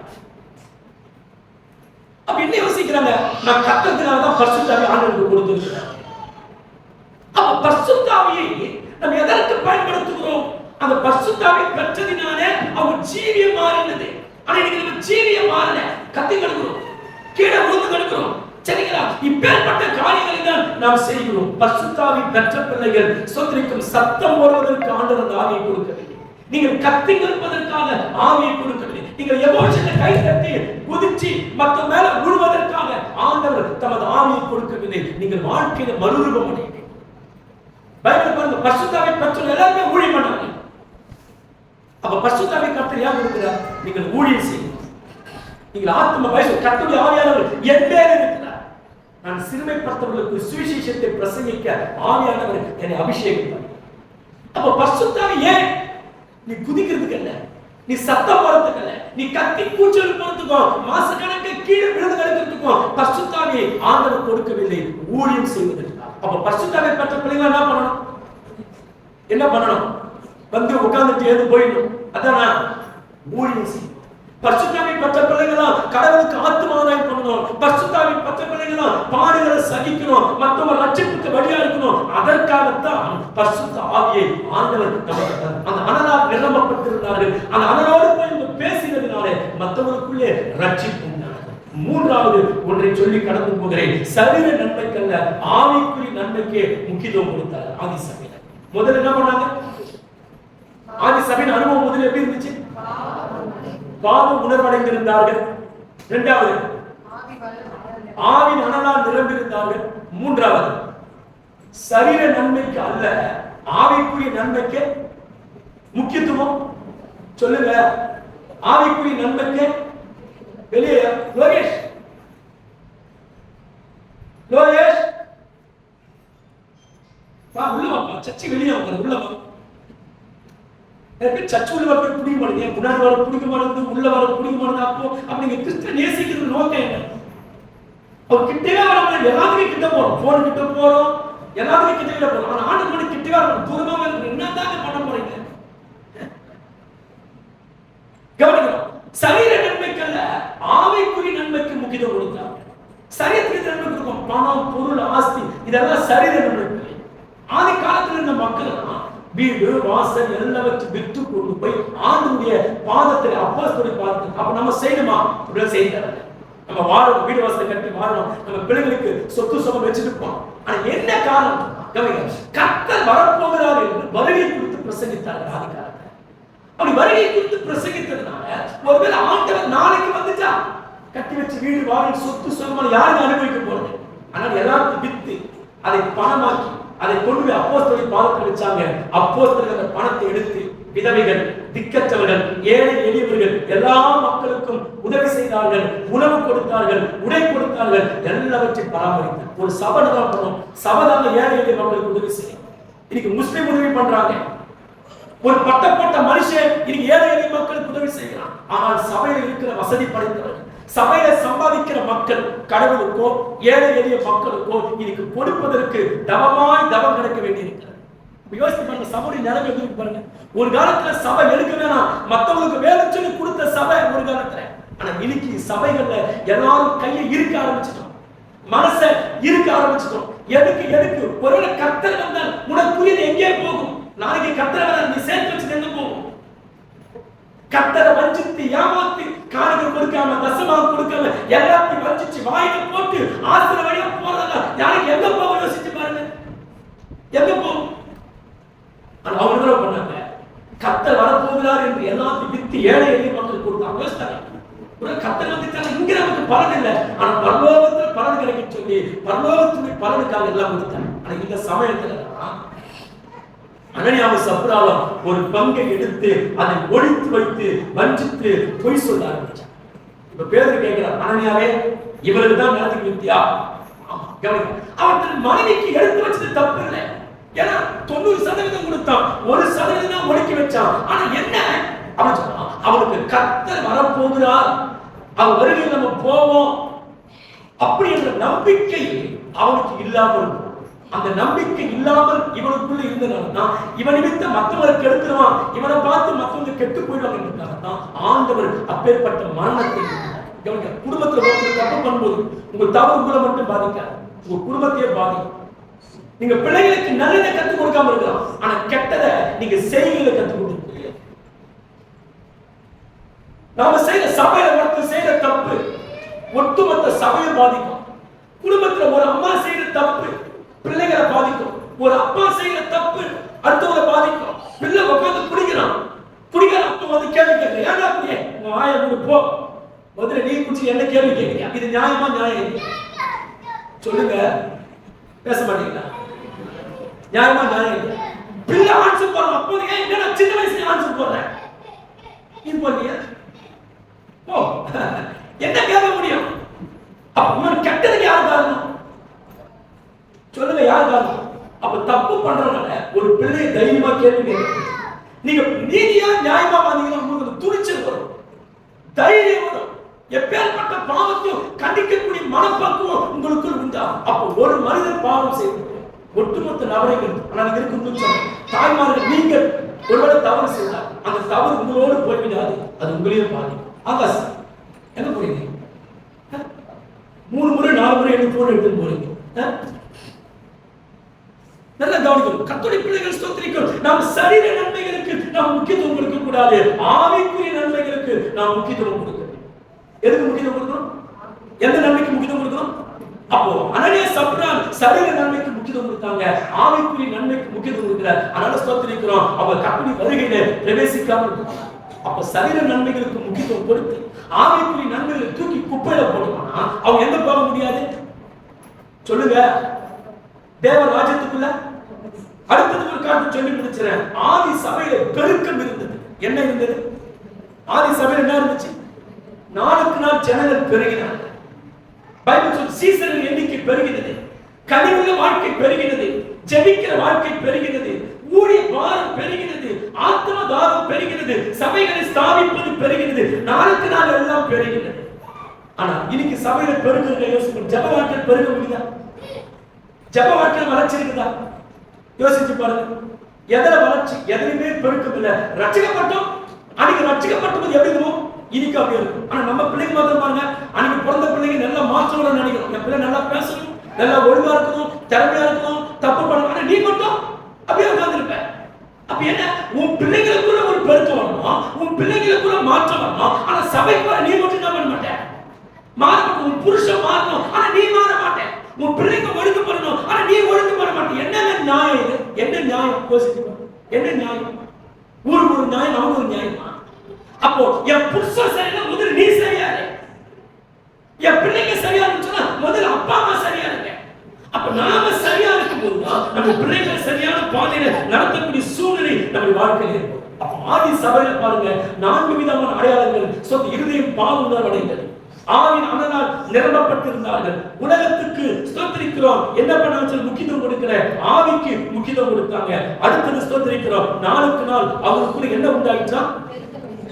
அப்ப என்ன யோசிக்கிறாங்க? நான் கத்துறதுனால தான் பரிசுத்த ஆவி ஆண்டவருக்கு கொடுத்திருக்கிறார். அப்ப பரிசுத்த ஆவியை நம்ம எதற்கு பயன்படுத்துகிறோம்? அந்த பரிசுத்த ஆவி பெற்றதினாலே அவங்க ஜீவியம் மாறினது. ஆனா இன்னைக்கு நம்ம ஜீவியம் மாறல, கத்தி கிடக்கிறோம், கீழே விழுந்து கிடக்கிறோம். சரிங்களா? இப்பேற்பட்ட காரியங்களை தான் நாம் செய்கிறோம். பரிசுத்த ஆவி பெற்ற பிள்ளைகள் ஸ்தோத்திரிக்கும். சத்தம் போடுவதற்கு ஆண்டவர் அந்த ஆவியை கொடுக்கவில்லை. நீங்கள் கத்தி கொடுப்பதற்காக ஆவியை கொடுக்கவில்லை. நீங்கள் எமோஷனை கை தட்டி குதிச்சு மற்ற மேல விழுவதற்காக ஆண்டவர் தமது ஆவியை கொடுக்கவில்லை. நீங்கள் வாழ்க்கையில மறுரூபம் அடைவீர்கள். பைபிள் பாருங்க, பரிசுத்த ஆவி பெற்ற எல்லாருமே ஊழியம் பண்ணாங்க. அப்ப பரிசுத்த ஆவி கர்த்தர் ஏன் கொடுக்கிறார்? நீங்கள் ஊழியம் செய்யணும். நீங்கள் ஆத்ம வயசு கர்த்தருடைய ஆவியானவர் என் மேல் இருக்கிறார். நான் சிறுமைப்பட்டவர்களுக்கு சுவிசேஷத்தை பிரசங்கிக்க ஆவியானவர் என்னை அபிஷேகம் பண்ணார். அப்ப பரிசுத்த ஆவி ஏன்? நீ குதிக்கிறதுக்கு இல்ல, நீ சத்தம் போறதுக்கு இல்ல, நீ கத்தி கூச்சல் போறதுக்கும் மாசக்கணக்கில் கீழே விழுந்து கிடக்கிறதுக்கும் பரிசுத்த ஆவியை ஆண்டவர் கொடுக்கவில்லை, ஊழியம் செய்வதற்கு. அப்ப பரிசுத்த ஆவியை பெற்ற பிள்ளைங்க என்ன பண்ணணும்? என்ன பண்ணணும்? வந்து உட்கார்ந்துட்டு ஏது போயிடணும். அதான் ஊழியம் செய்யணும். பரிசுத்த ஆவி பெற்ற பிள்ளைங்களா கடவுளுக்கு ஆத்துமாதாயம் பண்ணணும். பரிசுத்த ஆவி பெற்ற பிள்ளைங்களா பாடுகளை சகிக்கணும், மற்றவங்க ரட்சிப்புக்கு வழியா இருக்கணும். அதற்காகத்தான் பரிசுத்த ஆவியை ஆண்டவர் நமக்கு அந்த அனலால் நிரம்பப்பட்டிருந்தார்கள். அந்த அனலோடு போய் பேசினதுனாலே மற்றவங்களுக்குள்ளே ரட்சிப்பு உண்டானது. மூன்றாவது ஒன்றை சொல்லி கடந்து போகிறேன். சரீர நன்மைக்கல்ல, ஆவிக்குரிய நன்மைக்கே முக்கியத்துவம் கொடுத்தார் ஆதி சபையில. முதல்ல என்ன பண்ணாங்க? ஆதி சபையின் அனுபவம் முதல்ல எப்படி இருந்துச்சு? பாவ உணர்வடைந்திருந்தார்கள். இரண்டாவது ஆவின் அனலால் நிரம்பியிருந்தார்கள். மூன்றாவது, சரீர நன்மைக்கு அல்ல, ஆவிக்குரிய நன்மைக்கு முக்கியத்துவம். சொல்லுங்க, ஆவிக்குரிய நன்மைக்கு. வெளியே லோகேஷ், லோகேஷ் வா, உள்ள வா. சர்ச்சை வெளியே வாங்க, உள்ள வா. சர்ச்சை உள்ள வர பிடிக்க மாட்டேங்க, முன்னாடி வர பிடிக்க மாட்டேங்குது, உள்ள வர பிடிக்க மாட்டேங்குது. அப்போ அப்படிங்க கிறிஸ்துவ நேசிக்கிறது நோக்கம் என்ன? அவர் கிட்டே வர எல்லாத்துக்கும் கிட்ட போறோம், போன் கிட்ட போறோம், எல்லாத்துக்கும் கிட்ட போறோம். ஆனா ஆண்டு கூட கிட்டே வர தூரமா என்னதாங்க பண்ண போறீங்க? கவனிக்கணும், சரீர நன்மைக்கு அல்ல, ஆவிக்குரிய நன்மைக்கு முக்கியத்துவம் கொடுத்தாங்க. சரீரத்துக்கு நன்மை கொடுக்கும், பணம், பொருள், ஆஸ்தி, இதெல்லாம் சரீர நன்மை. ஆதி காலத்துல இருந்த மக்கள் வீடு வாசல் எல்லாவற்றையும் விற்று கொண்டு போய் ஆண்டவருடைய பாதத்தில் அப்போஸ்தலரை பார்த்து, அப்ப நம்ம செய்யணுமா? செய்யறாங்க. நம்ம வாழணும், வீடு வாசலை கட்டி வாழணும், நம்ம பிள்ளைகளுக்கு சொத்து சுகம் வச்சுட்டு போனோம். ஆனா என்ன காரணம்? கர்த்தர் வரப்போகிறார் என்று வருகை குறித்து பிரசங்கித்தார்கள் ஆதி காலத்துல. அப்படி வருகை குறித்து பிரசங்கித்ததுனால ஒருவேளை ஆண்டவர் நாளைக்கு வந்துட்டா கட்டி வச்சு வீடு வாழ சொத்து சுகம் யாருக்கு அனுபவிக்க போறது? ஆனால் எல்லாருக்கும் வித்து அதை பணமாக்கி அதை கொண்டு போய் அப்போஸ்தலர் பாதத்தில் வச்சாங்க. அப்போஸ்தலர் அந்த பணத்தை எடுத்து விதவைகள், திக்கற்றவர்கள், ஏழை எளியவர்கள் எல்லா மக்களுக்கும் உதவி செய்தார்கள், உணவு கொடுத்தார்கள், உடை கொடுத்தார்கள், எல்லாவற்றையும் பராமரித்தார். ஒரு சபை தான் பண்ணும், சபைதாங்க ஏழை எளிய மக்களுக்கு உதவி செய்யும். இன்னைக்கு முஸ்லிம் உதவி பண்றாங்க, ஒரு பட்டப்பட்ட மனுஷன் இன்னைக்கு ஏழை எளிய மக்களுக்கு உதவி செய்யலாம். ஆனால் சபையில் இருக்கிற வசதி படைத்தவர்கள், சபையில சம்பாதிக்கிற மக்கள் கடவுளுக்கோ ஏழை எளிய மக்களுக்கோ இன்னைக்கு கொடுப்பதற்கு தவமாய் தவம் கிடக்க வேண்டியிருக்கிறது. யோசித்து பாருங்க, சபையுடைய நிலைமை எப்படி பாருங்க. ஒரு காலத்துல சபை எடுக்க வேணாம், மத்தவங்களுக்கு வேலை சொல்லி கொடுத்த சபை ஒரு காலத்துல. ஆனா இன்னைக்கு சபைகள்ல எல்லாரும் கையை இருக்க ஆரம்பிச்சிட்டோம், மனசை இருக்க ஆரம்பிச்சிட்டோம். எதுக்கு ஒருவேளை கர்த்தர் வந்தால் உனக்குரியது எங்கே போகும்? நாளைக்கு கர்த்தர் வர நீ சேர்த்து வச்சுட்டு எங்க போகும்? கர்த்தரை வஞ்சித்து ஏமாத்தி காணிக்கை கொடுக்காம தசமாக கொடுக்காம எல்லாத்தையும் வஞ்சிச்சு வாயில போட்டு ஆசிர வழியா போறதா யாருக்கு எங்க போக யோசிச்சு பாருங்க, எங்க போகும்? அவங்க பண்ணாங்க, கர்த்தர் வரப்போகிறார் என்று எல்லாத்தையும் வித்து ஏழை எளிய மக்கள் கொடுத்தாங்க. யோசித்தாங்க, கர்த்தர் வந்துட்டாங்க, இங்க நமக்கு பலன் இல்லை, ஆனா பரலோகத்துல பலன் கிடைக்கும் சொல்லி பரலோகத்துடைய பலனுக்காக எல்லாம் கொடுத்தாங்க. ஆனா இந்த சமயத்துல அனனியாவும் சப்ராலும் ஒரு பங்கை எடுத்து அதை ஒழித்து வைத்து வஞ்சித்து பொய் சொல்ல ஆரம்பிச்சாங்க. இப்ப பேதுரு கேட்கிறார், அனனியாவே இவருக்கு தான் நேரத்துக்கு வித்தியா? அவர் தன் மனைவிக்கு எடுத்து வச்சது தப்பு இல்லை, ஏன்னா 90% கொடுத்தான், 1% தான் ஒழிக்க வச்சான். ஆனா என்ன அப்படின்னு சொன்னா, அவனுக்கு கர்த்தர் வரப்போகிறார், அவர் வருகையில் நம்ம போவோம் அப்படி என்ற நம்பிக்கை அவனுக்கு இல்லாமல், அந்த நம்பிக்கை இல்லாமல் இவனுக்குள்ள இருந்தனால்தான் இவன் நிமித்த மற்றவருக்கு எடுத்துருவான், இவனை பார்த்து மற்றவங்க கெட்டு போயிடுவாங்க என்பதற்காகத்தான் ஆண்டவர் அப்பேற்பட்ட மரணத்தை. குடும்பத்துல தப்பு பண்ணும்போது உங்க தவறு உங்களை மட்டும் பாதிக்காது, உங்க குடும்பத்தையே பாதிக்கும். நீங்க பிள்ளைகளுக்கு நல்லதை கற்றுக் கொடுக்காம இருக்கலாம், ஆனா கெட்டதை நீங்க செய்திகளை கற்றுக் கொடுக்க முடியாது. நாம செய்யற சபையில ஒருத்தர் செய்யற தப்பு ஒட்டுமொத்த சபையை பாதிக்கும். குடும்பத்துல ஒரு அம்மா செய்யற தப்பு பிள்ளைகளை பாதிக்கும், ஒரு அப்பா செய்யற தப்பு அடுத்தவங்களை பாதிக்கும். பிள்ளை உட்காந்து குடிக்கிறான், அப்ப வந்து கேள்வி கேட்க, ஏன்டா குடிய உங்க ஆய போ, முதல்ல நீ குடிச்சு என்ன கேள்வி கேட்கறியா? இது நியாயமா? நியாயம் சொல்லுங்க, பேச மாட்டீங்களா? நியாயமா? நியாயம். பிள்ளை ஆன்சர் போறான், அப்போ என்ன சின்ன வயசுல ஆன்சர் போடுறேன், நீ போறியா? ஓ என்ன கேட்க முடியும்? அப்ப கெட்டதுக்கு யார் காரணம்? சொல்லுங்க, யார் காரணம்? அப்ப தப்பு பண்றதுனால ஒரு பிள்ளையை தைரியமா கேள்வி கேட்க, நீங்க நீதியா நியாயமா வந்தீங்கன்னா உங்களுக்கு துணிச்சல் வரும், தைரியம் வரும், எப்பேற்பட்ட பாவத்தையும் கண்டிக்கக்கூடிய மனப்பக்குவம் உங்களுக்குள் உண்டாகும். அப்போ ஒரு மனிதன் பாவம் செய்வது ஒட்டுமொத்த நபரைகள் இருக்கும். தாய்மார்கள் நீங்கள் ஒருவேளை தவறு செய்தால் அந்த தவறு உங்களோடு போய்விடாது, அது உங்களையே பாதிக்கும். ஆகாசம் என்ன புரியுது? 3 முறை 4 முறை எடுத்து போன் எடுத்து போறீங்க. நல்ல கவனிக்கணும், கர்த்தருடைய பிள்ளைகள் ஸ்தோத்திரிக்கும். நாம் சரீர நன்மைகளுக்கு நாம் முக்கியத்துவம் கொடுக்க கூடாது, ஆவிக்குரிய நன்மைகளுக்கு நாம் முக்கியத்துவம் கொடுக்கணும். எதுக்கு முக்கியத்துவம் கொடுக்கணும்? எந்த நன்மைக்கு முக்கியத்துவம் கொடுக்கணும்? அப்போ அனனியா சப்ரா சரீர நன்மைக்கு முக்கியத்துவம் கொடுத்தாங்க, ஆவிக்குரிய நன்மைக்கு முக்கியத்துவம் கொடுக்கல. அதனால ஸ்தோத்திரிக்கிறோம், அவங்க கர்த்தருடைய வருகையில பிரவேசிக்காம இருக்காங்க. அப்ப சரீர நன்மைகளுக்கு முக்கியத்துவம் கொடுத்து ஆவிக்குரிய நன்மைகளை தூக்கி குப்பையில போடுவாங்க. அவங்க எங்க போக முடியாது சொல்லுங்க? தேவ ராஜ்யத்துக்குள்ள. அடுத்தது ஒரு காரணம் சொல்லி முடிச்சிறேன். ஆதி சபையில பெருக்கம் இருந்தது. என்ன இருந்தது? ஆதி சபையில என்ன இருந்துச்சு? நாளுக்கு நாள் ஜனங்கள் பெருகினார்கள். பைபிள் சொல்லுது சீசர்கள் எண்ணிக்கை பெருகினது, கனிவுள்ள வாழ்க்கை பெருகினது, ஜெபிக்கிற வாழ்க்கை பெருகினது, ஊழிய பாரம் பெருகினது, ஆத்ம தாகம் பெருகினது, சபைகளை ஸ்தாபிப்பது பெருகினது, நாளுக்கு நாள் எல்லாம் பெருகினது. ஆனா இன்னைக்கு சபையில பெருகுறத யோசிக்கணும். ஜெப வாழ்க்கை பெருக முடியுதா? ஜெப வாழ்க்கை வளர்ச்சி இருக்குதா? யோசிச்சு பாருங்க. எதில வளர்ச்சி? எதிலுமே பெருக்கம் இல்ல. ரட்சிக்கப்பட்டோம், அன்னைக்கு ரட்சிக்கப்பட்டது எப்படி இருக்கும் இன்னைக்கு அப்படி இருக்கும். ஆனா நம்ம பிள்ளைங்க மாத்திரம் பாருங்க, அன்னைக்கு பிறந்த பிள்ளைங்க நல்லா மாற்றணும்னு நினைக்கிறோம். என் பிள்ளை நல்லா பேசணும், நல்லா ஒழுங்கா இருக்கணும், திறமையா இருக்கணும், தப்பு பண்ணணும். ஆனா நீ மட்டும் அப்படியே உட்கார்ந்துருப்ப. அப்ப என்ன? உன் பிள்ளைகளுக்குள்ள ஒரு பெருக்கம் வரணும், உன் பிள்ளைகளுக்குள்ள மாற்றம் வரணும். ஆனா சபைக்குள்ள நீ மட்டும் என்ன பண்ண மாட்டேன்? மாறணும். உன் புருஷன் மாறணும், ஆனா நீ மாற மாட்டேன். உன் பிள்ளைங்க ஒழுங்கு பண்ணணும், ஆனா நீ ஒழுங்கு பண்ண மாட்டேன். என்ன நியாயம் இது? என்ன நியாயம்? என்ன நியாயம்? ஊருக்கு ஒரு நியாயம், நமக்கு ஒரு நியாயமா? அப்போ என் புருஷன் சரியா முதல்ல நீ சரியா இரு, என் பிள்ளைங்க சரியா இருந்துச்சுன்னா முதல்ல அப்பா அம்மா சரியா இருங்க. அப்ப நாம சரியா இருக்கும்போது நம்ம பிள்ளைகள் சரியான பாதையில நடத்தக்கூடிய சூழ்நிலை நம்ம வாழ்க்கையில் இருக்கும். அப்ப ஆதி சபையில பாருங்க 4 விதமான அடையாளங்கள். இருதயம் பாவ உணர்வடைந்தது, ஆவின் அனலால் நிரம்பப்பட்டிருந்தார்கள். உலகத்துக்கு ஸ்தோத்திரிக்கிறோம், என்ன பண்ணாங்க? முக்கியத்துவம் கொடுக்கிற ஆவிக்கு முக்கியத்துவம் கொடுத்தாங்க. அடுத்தது ஸ்தோத்திரிக்கிறோம், நாளுக்கு நாள் அவங்களுக்குள்ள என்ன உண்டாயிடுச்சா?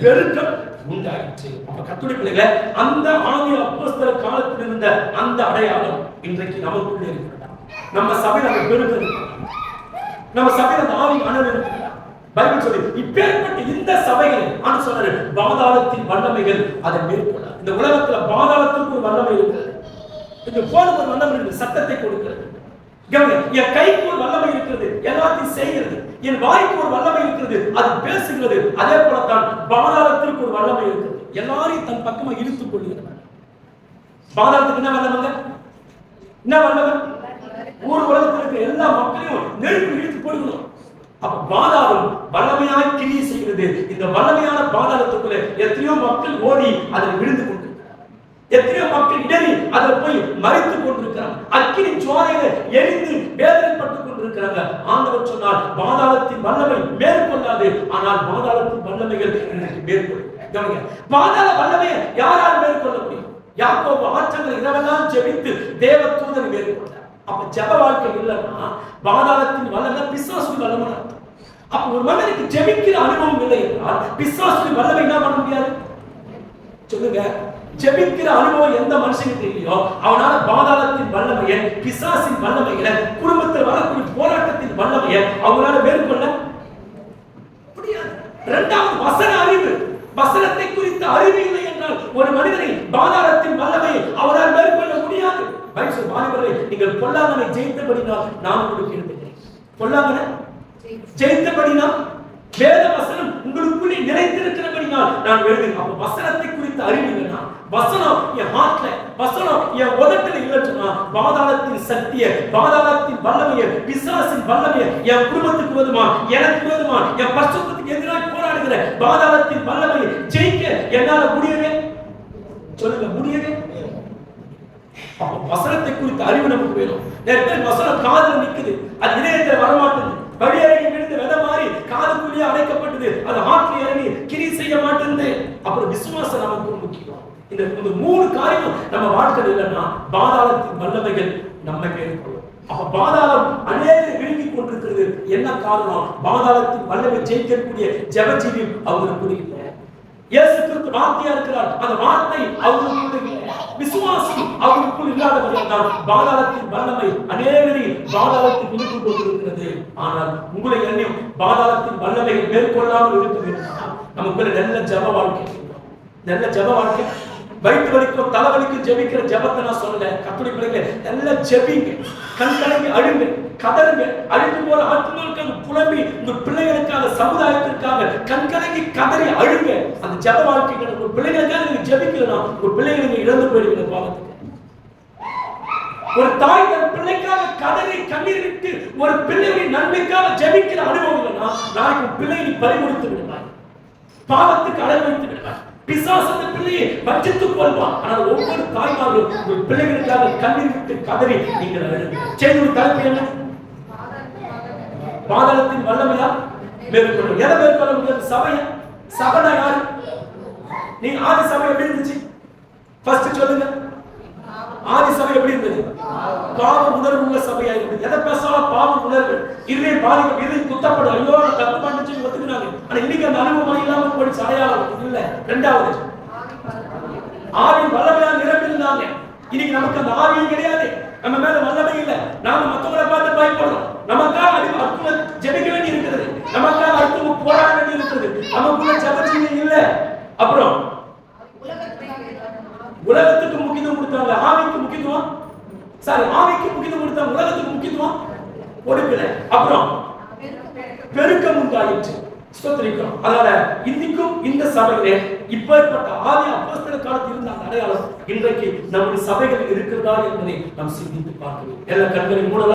பெருக்கம் உண்டாயிற்று. அப்ப கர்த்தருடைய பிள்ளைகளே, அந்த ஆதி அப்போஸ்தல காலத்தில் இருந்த அந்த அடையாளம் இன்றைக்கு நமக்குள்ளே இருக்கிறதா? நம்ம சபையில அந்த பெருக்கம் இருக்கிறதா? நம்ம சபையில அந்த ஆவின் அனல் இருக்கிறதா? பைபிள் சொல்லி இப்பேற்பட்ட இந்த சபைகள் ஆண்டு சொன்னாரு, பாதாளத்தின் வல்லமைகள் அதை மேற்கொள்ள. இந்த உலகத்துல பாதாளத்துக்கு ஒரு வல்லமை இருக்கிறது, இந்த போனுக்கு ஒரு வல்லமை இருக்கு, சத்தத்தை கொடுக்கிறது. என் கைக்கு ஒரு வல்லமை இருக்கிறது, எல்லாத்தையும் செய்கிறது. என் வாய்க்கு ஒரு வல்லமை இருக்கிறது, அது பேசுகிறது. அதே போலத்தான் பாதாளத்திற்கு ஒரு வல்லமை இருக்கிறது, எல்லாரையும் தன் பக்கமா இழுத்துக் கொள்கிறது. பாதாளத்துக்கு என்ன வல்லமை? என்ன வல்லமை? ஊர் உலகத்தில் இருக்கிற எல்லா மக்களையும் நெருப்பு இழுத்து போடுகிறோம். அப்ப பாதாளம் வல்லமையாய் கிரியை செய்கிறது. இந்த வல்லமையான பாதாளத்துக்குள்ள எத்தனையோ மக்கள் ஓடி அதில் விழுந்து கொண்டிருக்கிறார், எத்தனையோ மக்கள் இடறி அதில் போய் மறைத்துக் கொண்டிருக்கிறார், அக்கினி ஜுவாலையில எரிந்து வேதனைப்பட்டுக் கொண்டிருக்கிறாங்க. ஆண்டவர் சொன்னார், பாதாளத்தின் வல்லமை மேற்கொள்ளாது, ஆனால் பாதாளத்தின் வல்லமைகள் எனக்கு மேற்கொள்ளும். பாதாள வல்லமையை யாரால் மேற்கொள்ள முடியும்? யாக்கோபு ஆற்றங்கள் இரவெல்லாம் ஜெபித்து தேவ தூதனை மேற்கொண்டார். அப்ப ஜெப வாழ்க்கை இல்லைன்னா பாதாளத்தின் வல்லமை பிசாசுக்கு வல்லமை. அப்ப ஒரு மனிதனுக்கு ஜெபிக்கிற அனுபவம் இல்லை என்றால் பிசாசுக்கு வல்லமை என்ன பண்ண முடியாது? சொல்லுங்க. ஜெபிக்கிற அனுபவம் எந்த மனுஷனுக்கு இல்லையோ அவனால பாதாளத்தின் வல்லமையை, பிசாசின் வல்லமையை, குடும்பத்தில் வரக்கூடிய போராட்டத்தின் வல்லமையை அவங்களால மேற்கொள்ள முடியாது. இரண்டாவது வசன அறிவு. வசனத்தை குறித்த அறிவு இல்லை என்றால் ஒரு மனிதனை பாதாளத்தின் வல்லமையை அவரால் மேற்கொள்ள முடியாது. வாலிபர்களே, நீங்கள் பொல்லாங்கனை ஜெயித்தபடினால் நான் உங்களுக்கு எழுதுகிறேன். பொல்லாங்கனை ஜெயித்தபடினால் வேத வசனம் உங்களுக்குள்ளே நிறைந்திருக்கிறபடினால் நான் எழுதுகிறேன். அப்ப வசனத்தை குறித்த அறிவு இல்லைன்னா, வசனம் என் ஹார்ட்ல, வசனம் என் உதட்டில் இல்லைன்னு சொன்னா பாதாளத்தின் சக்தியை, பாதாளத்தின் வல்லமையை, பிசாசின் வல்லமையை என் குடும்பத்துக்கு வருமா, எனக்கு வருமா, என் பரிசுத்தத்துக்கு எதிராக போராடுகிற பாதாளத்தின் வல்லமையை ஜெயிக்க என்னால முடியவே? சொல்லுங்க, முடியவே? வசனத்தை குறித்த அறிவு நமக்கு வேணும். நிறைய பேர் வசனம் காதுல நிக்குது, அது இதயத்துல வரமாட்டேங்குது. வழியறங்கி விழுந்து விதை மாறி காதுக்குள்ளேயே அடைக்கப்பட்டது, அது ஆற்றில் இறங்கி கிரி செய்ய மாட்டேங்குது. அப்புறம் விசுவாசம் நமக்கு முக்கியம். இந்த 3 காரியம் நம்ம வாழ்க்கையில் இல்லைன்னா பாதாளத்தின் வல்லமைகள் நம்ம மேற்கொள்ளும். அப்ப பாதாளம் அநேக விழுங்கி கொண்டிருக்கிறது. என்ன காரணம்? பாதாளத்தின் வல்லமை ஜெயிக்கக்கூடிய ஜெபஜீவி அவங்களுக்கு இல்லை. இயேசு கிறிஸ்து வார்த்தையா இருக்கிறார், அந்த வார்த்தை அவர்களுக்குள்ள இல்லை. விசுவாசம் அவர்களுக்குள் இல்லாதபடியால் பாதாளத்தின் வல்லமை அநேகரை பாதாளத்தில் இழுத்து கொண்டிருக்கிறது. ஆனால் உங்களை எண்ணியும் பாதாளத்தின் வல்லமை மேற்கொள்ளாமல் இருக்கிறது. நமக்கு நல்ல ஜப வாழ்க்கை, நல்ல ஜப வாழ்க்கை. வயிற்று வலிக்கும் தலைவலிக்கும் ஜெபிக்கிற ஜெபத்தை நான் சொல்லல. கர்த்தருடைய பிள்ளைகளே, நல்லா ஜெபிங்க, கண் கலங்கி அழுங்க, கதறுங்க. அழுது போற ஆத்மாக்களுக்காக புலம்பி, உங்க பிள்ளைகளுக்காக, சமுதாயத்திற்காக கண் கலங்கி கதறி அழுங்க. அந்த ஜெப வாழ்க்கைகளை உங்க பிள்ளைகளுக்காக நீங்க ஜெபிக்கலனா உங்க பிள்ளைகளை நீங்க இழந்து போயிடுவீங்க பாவத்துக்கு. ஒரு தாய் தன் பிள்ளைக்காக கதறி கண்ணீர் விட்டு ஒரு பிள்ளையுடைய நன்மைக்காக ஜெபிக்கிற அனுபவம் இல்லைன்னா நாளைக்கு பிள்ளையை பறிமுடித்து விடுவாய், பாவத்துக்கு அழகு வைத்து விடுவாய். பிசாசு அந்த பிள்ளையை வஞ்சித்துக் கொள்வான். ஆனால் ஒவ்வொரு தாய்மார்களும் உங்கள் பிள்ளைகளுக்காக கண்ணீர் விட்டு கதறி நீங்கள் செய்தி தலைப்பு என்ன? பாதாளத்தின் வல்லமையா மேற்கொள்ளும். எதை மேற்கொள்ள முடியாது? சபைய. சபைனா யாரு? நீ ஆதி சபை எப்படி இருந்துச்சு? ஃபர்ஸ்ட் சொல்லுங்க. ஆதி சபை எப்படி இருந்தது? பாவ உணர்வு உள்ள சபையா இருந்தது. எதை பேசாலும் பாவ உணர்வு. இதுவே பாதிக்கும், இது குத்தப்படும். ஐயோ தப்பு பண்ணிச்சு ஒத்துக்கினாங்க. ஆனா இன்னைக்கு அந்த அனுபவம் இல்லாம போயிடுச்சு. அடையாளம் இல்ல. ரெண்டாவது, ஆவி வல்லமையா நிரம்பியிருந்தாங்க. இன்னைக்கு நமக்கு அந்த ஆவியும் கிடையாது. நம்ம மேல வல்லமை இல்ல. நாம மத்தவங்களை பார்த்து பயப்படுறோம். நமக்காக அற்புதம் ஜெபிக்க வேண்டி இருக்கிறது. நமக்காக அற்புதம் போராட வேண்டி இருக்கிறது. நமக்குள்ள ஜெபஜீவி இல்ல. அப்புறம் உலகத்துக்கு முக்கியத்துவம் கொடுத்தாங்க, ஆவிக்கு முக்கியத்துவம் ஆவிக்கு முக்கியத்துவம் கொடுத்தாங்க, உலகத்துக்கு முக்கியத்துவம் கொடுக்கல. அப்புறம் பெருக்கம் உண்டாயிற்று. ஸ்தோத்திரிக்கிறோம். அதனால இன்னைக்கும் இந்த சபையிலே இப்பேற்பட்ட ஆதி அப்போஸ்தலர் காலத்தில் இருந்த அந்த அடையாளம் இன்றைக்கு நம்முடைய சபைகளில் இருக்கிறதா என்பதை நாம் சிந்தித்து பார்க்க வேண்டும். எல்லா கண்களை மூடலாம்.